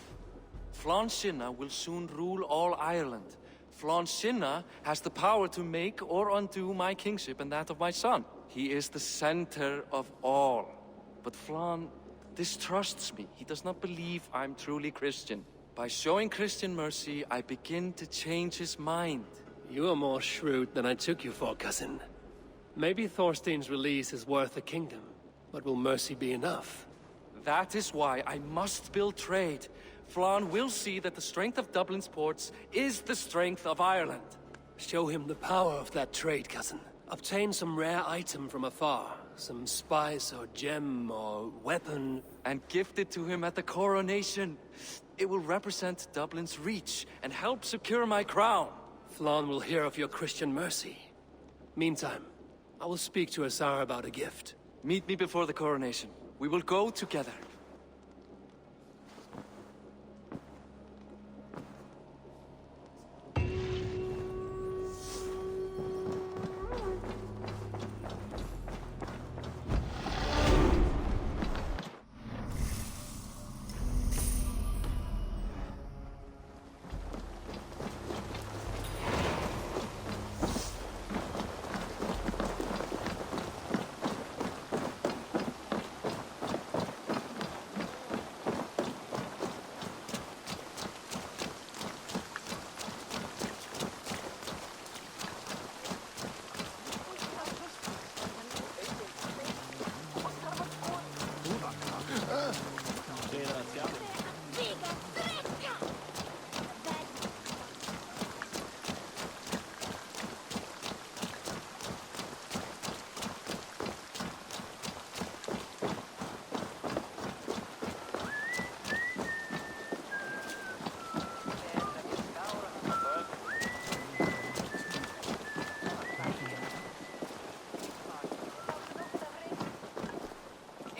Flann Sinna will soon rule all Ireland. Flann Sinna has the power to make or undo my kingship and that of my son. He is the center of all. But Flann distrusts me. He does not believe I'm truly Christian. By showing Christian mercy, I begin to change his mind. You are more shrewd than I took you for, cousin. Maybe Thorstein's release is worth a kingdom, but will mercy be enough? That is why I must build trade. Flann will see that the strength of Dublin's ports is the strength of Ireland. Show him the power of that trade, cousin. Obtain some rare item from afar. Some spice or gem or weapon. And gift it to him at the coronation. It will represent Dublin's reach and help secure my crown. Flann will hear of your Christian mercy. Meantime, I will speak to Asar about a gift. Meet me before the coronation. We will go together.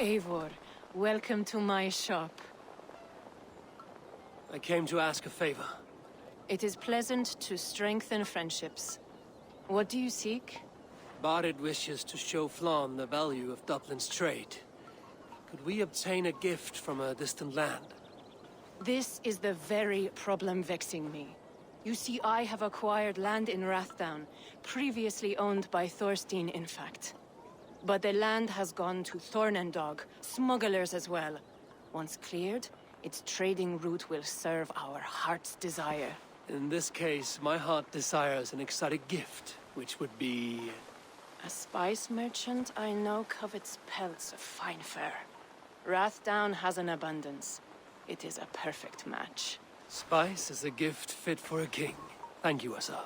Eivor, welcome to my shop. I came to ask a favor. It is pleasant to strengthen friendships. What do you seek? Barid wishes to show Flann the value of Dublin's trade. Could we obtain a gift from a distant land? This is the very problem vexing me. You see, I have acquired land in Rathdown, previously owned by Thorstein, in fact. But the land has gone to Thorn and Dog, smugglers as well. Once cleared, its trading route will serve our heart's desire. In this case, my heart desires an exotic gift, which would be... A spice merchant I know covets pelts of fine fur. Rathdown has an abundance. It is a perfect match. Spice is a gift fit for a king. Thank you, Asa.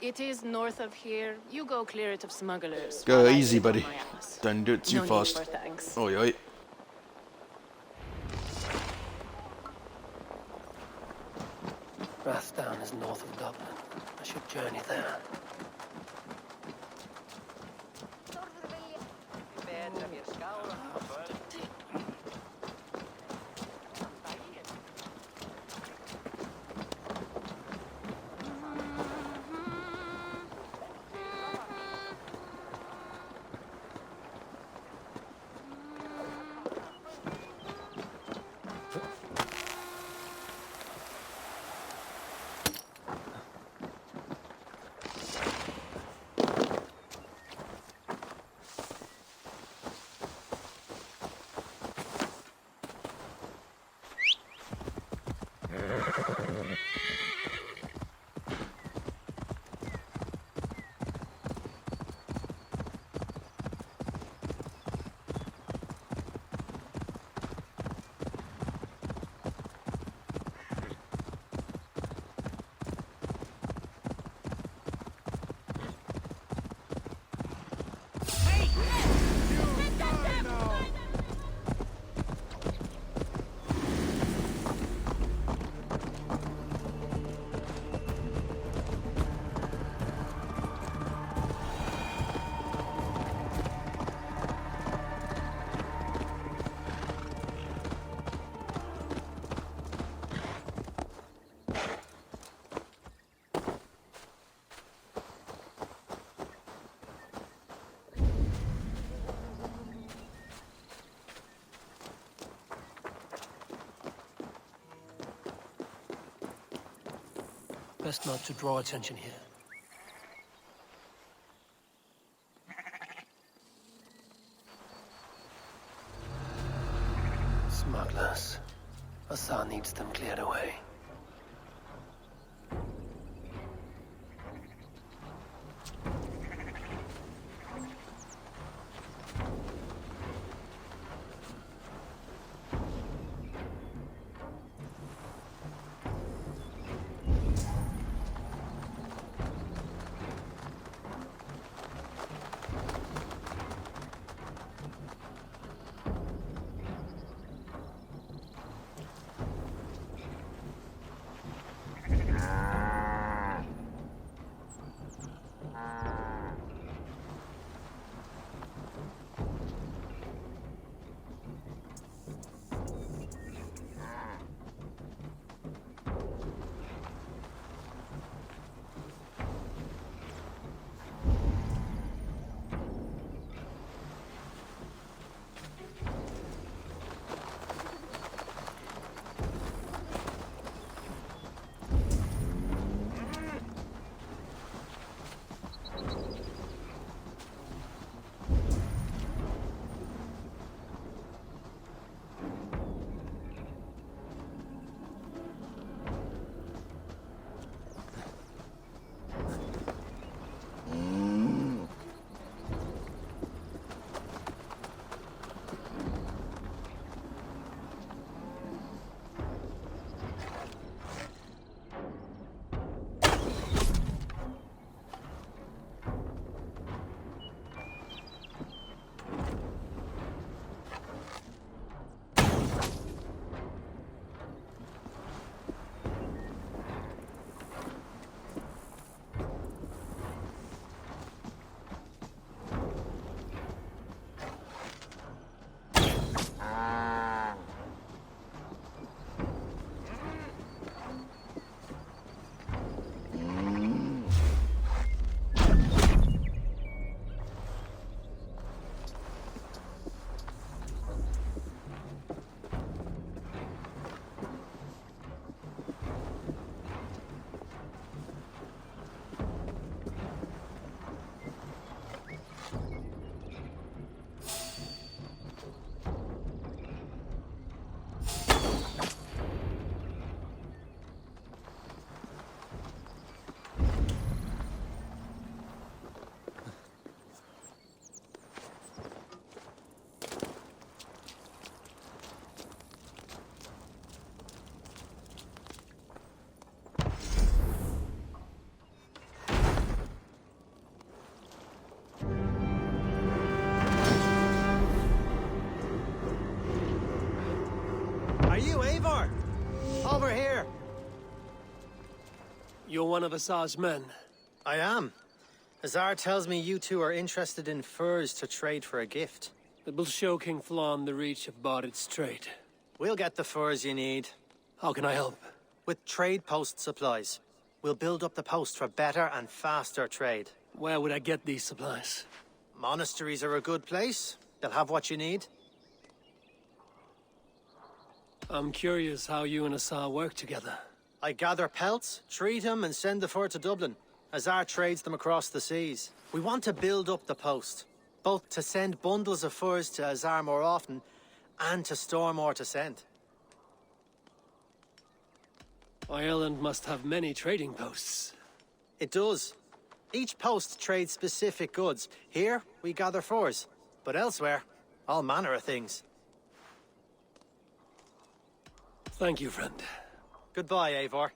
It is north of here. You go clear it of smugglers. Go while I easy, sit on buddy. my ass. Don't do it too No need fast. for thanks. Oi, oi. Rathdown is north of Dublin. I should journey there. Best not to draw attention here. Smugglers. Asa needs them cleared away. Are you Eivor? Over here. You're one of Azar's men. I am. Azar tells me you two are interested in furs to trade for a gift. It will show King Flan the reach of Barit's trade. We'll get the furs you need. How can I help? With trade post supplies. We'll build up the post for better and faster trade. Where would I get these supplies? Monasteries are a good place. They'll have what you need. I'm curious how you and Azar work together. I gather pelts, treat them, and send the fur to Dublin. Azar trades them across the seas. We want to build up the post, both to send bundles of furs to Azar more often, and to store more to send. Ireland must have many trading posts. It does. Each post trades specific goods. Here, we gather furs. But elsewhere, all manner of things. Thank you, friend. Goodbye, Eivor.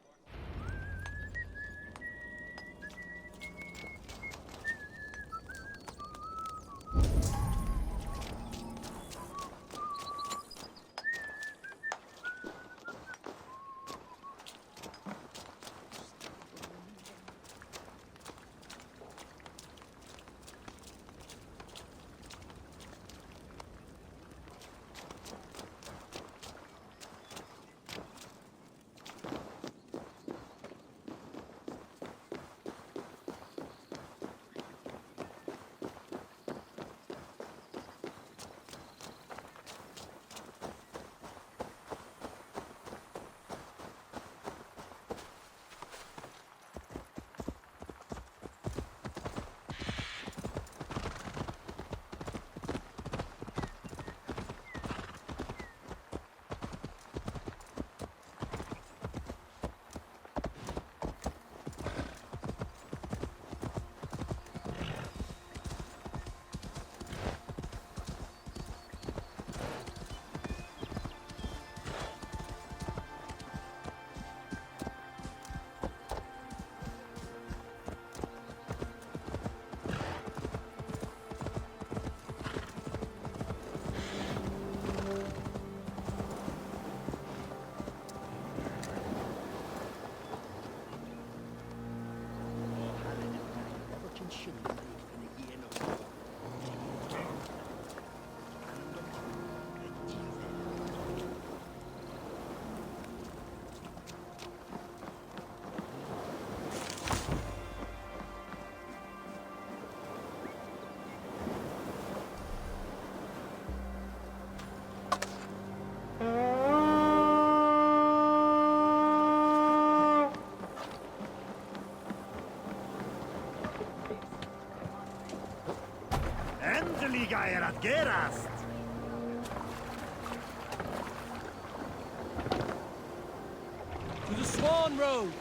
To the Swan Road!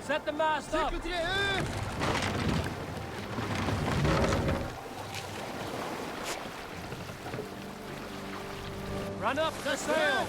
Set the mast up! Run up the sail!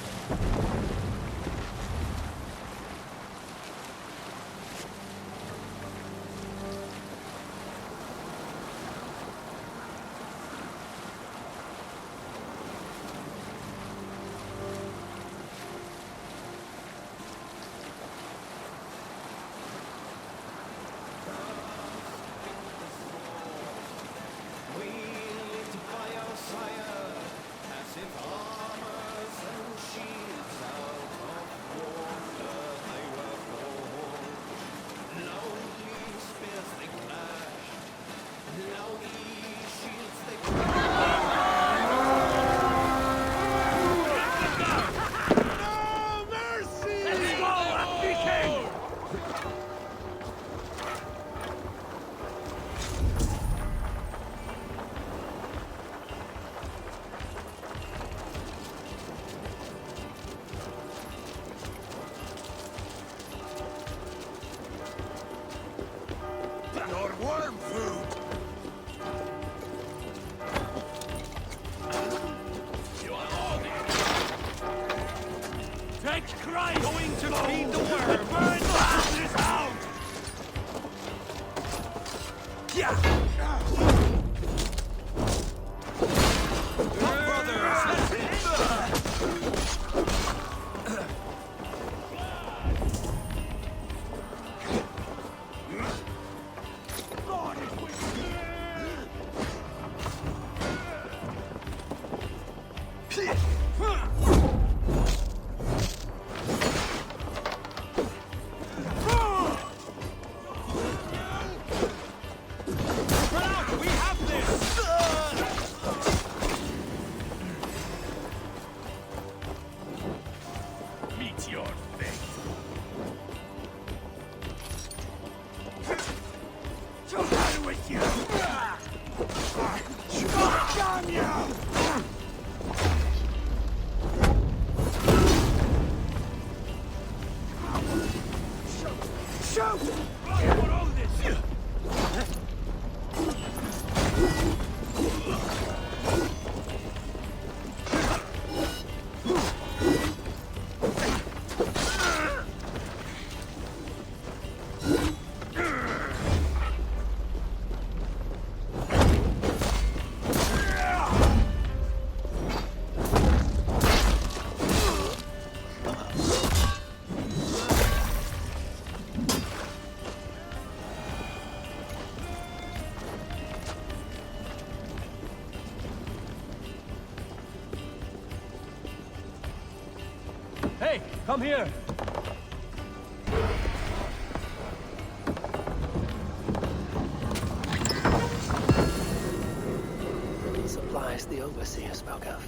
Hey, come here! Supplies the overseer spoke of.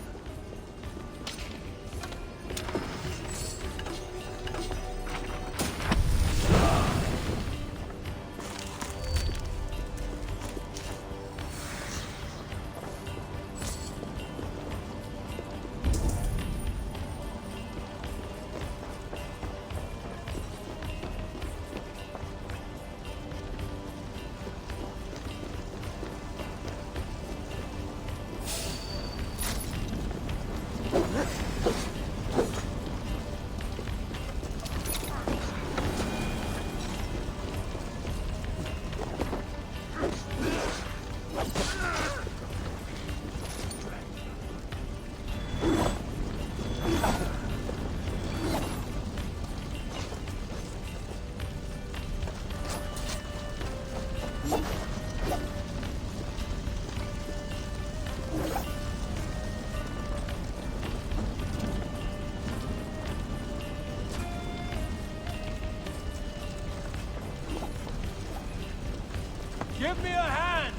Give me a hand!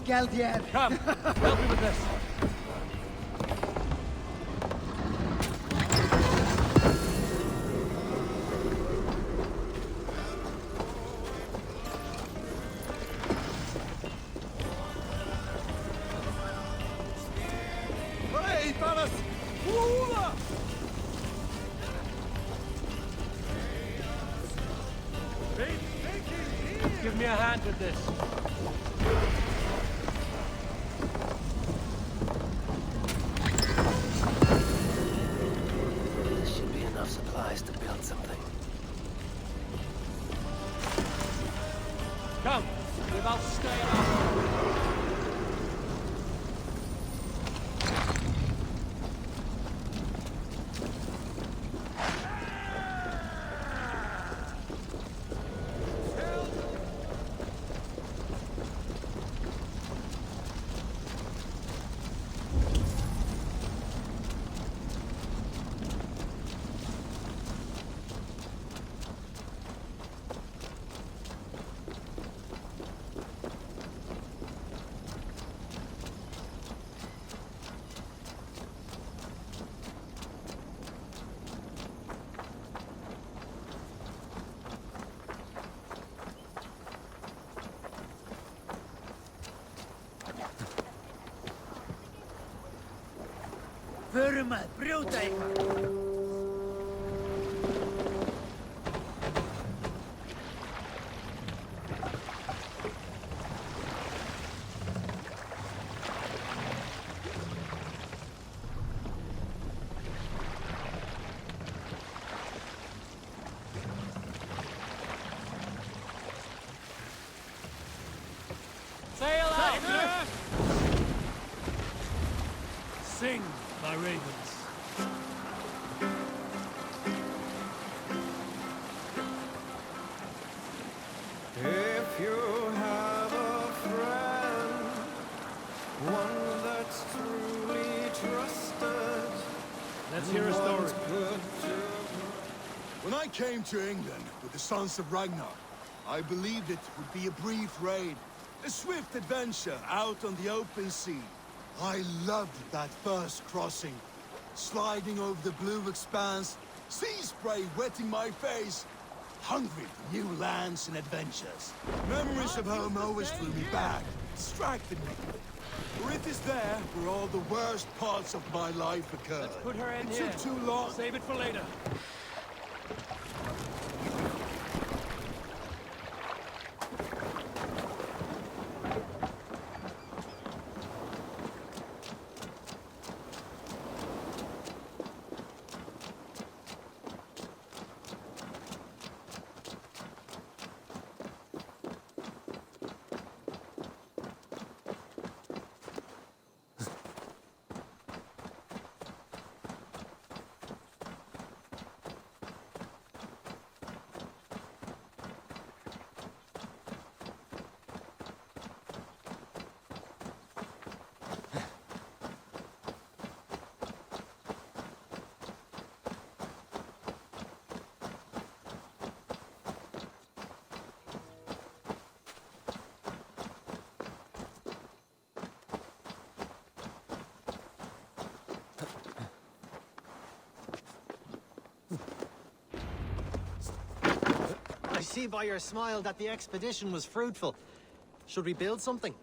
Gamdias. Come, help me with this. Hey, fellas! Give me a hand with this. This should be enough supplies to build something. Come, without staying out. Förum að brjóta eitthvað. Sail out! Sing, my ravens. If you have a friend, one that's truly trusted. Let's hear a story. When I came to England with the Sons of Ragnar, I believed it would be a brief raid, a swift adventure out on the open sea. I loved that first crossing, sliding over the blue expanse, sea spray wetting my face, hungry for new lands and adventures. Memories of home always drew me back, distracted me. For it is there where all the worst parts of my life occurred. Let's put her in It here. took too long. Save it for later. see by your smile that the expedition was fruitful. Should we build something?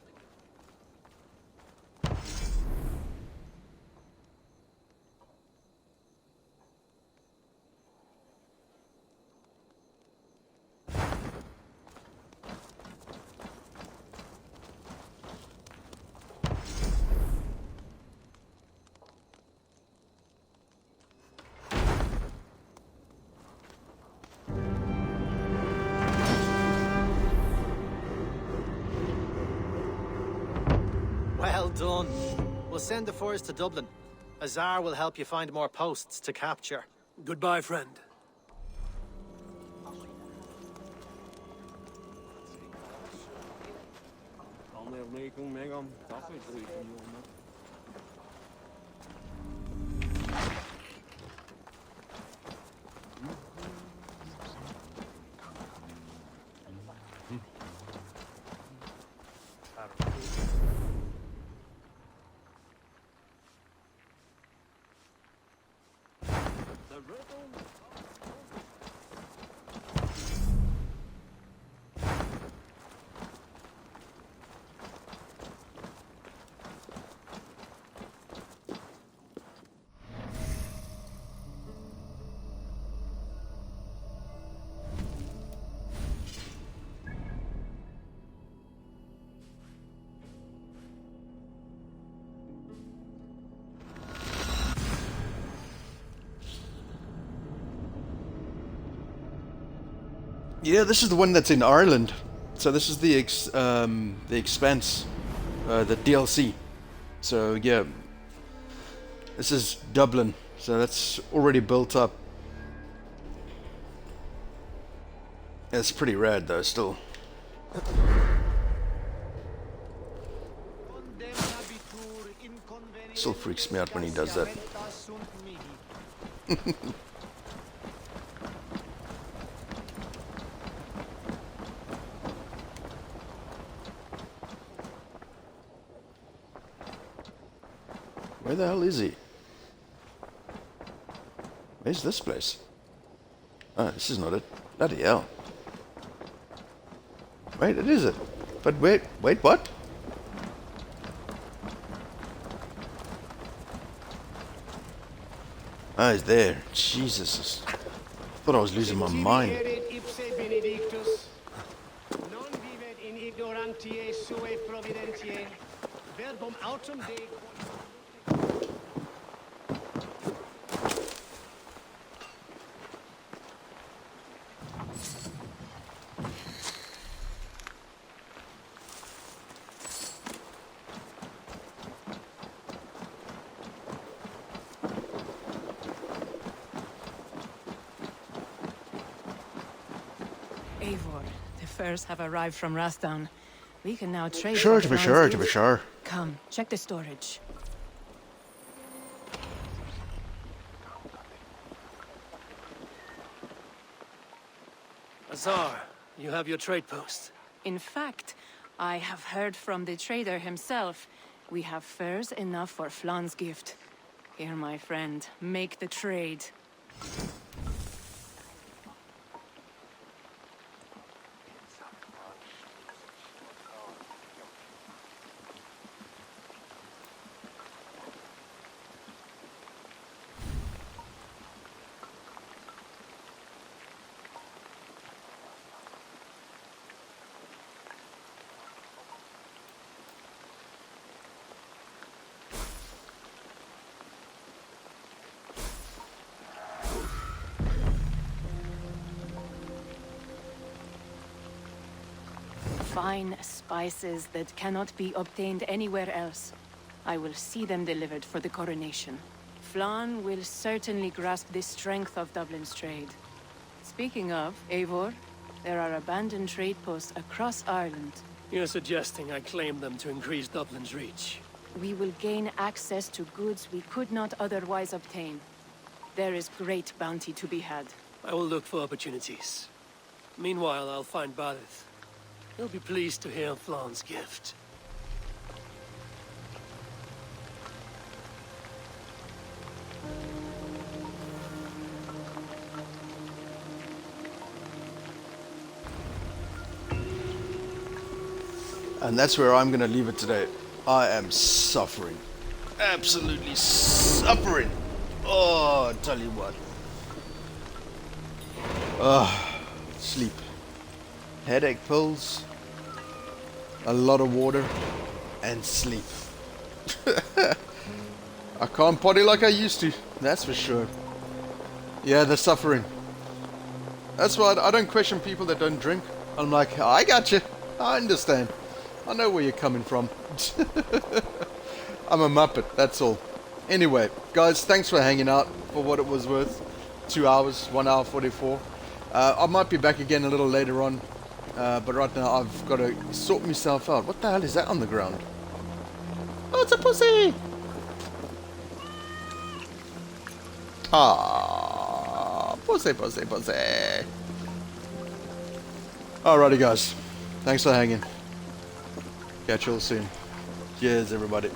Well done. We'll send the force to Dublin. Azar will help you find more posts to capture. Goodbye, friend. Yeah, this is the one that's in Ireland. So this is the expense, the DLC. So yeah, this is Dublin. So that's already built up. It's pretty rad though, still. Still freaks me out when he does that. Where the hell is he? Where's this place? Oh, this is not it. Bloody hell. Wait, it is it. But wait, what? Ah, he's there. Jesus. I thought I was losing my mind. Eivor, the furs have arrived from Rathdown. We can now trade. Sure, to be sure. Come, check the storage. Azar, you have your trade post. In fact, I have heard from the trader himself. We have furs enough for Flan's gift. Here, my friend, make the trade. Fine spices that cannot be obtained anywhere else. I will see them delivered for the coronation. Flan will certainly grasp the strength of Dublin's trade. Speaking of, Eivor, there are abandoned trade posts across Ireland. You're suggesting I claim them to increase Dublin's reach. We will gain access to goods we could not otherwise obtain. There is great bounty to be had. I will look for opportunities. Meanwhile, I'll find Balith. He'll be pleased to hear Flan's gift. And that's where I'm going to leave it today. I am suffering. Absolutely suffering. Oh, I tell you what. Sleep. Headache pills. A lot of water. And sleep. I can't party like I used to. That's for sure. Yeah, the suffering. That's why I don't question people that don't drink. I'm like, I got you. I understand. I know where you're coming from. I'm a muppet, that's all. Anyway, guys, thanks for hanging out for what it was worth. 2 hours, 1 hour 44. I might be back again a little later on. But right now I've got to sort myself out. What the hell is that on the ground? Oh, it's a pussy! Ah, pussy, pussy, pussy. Alrighty, guys. Thanks for hanging. Catch you all soon. Cheers, everybody.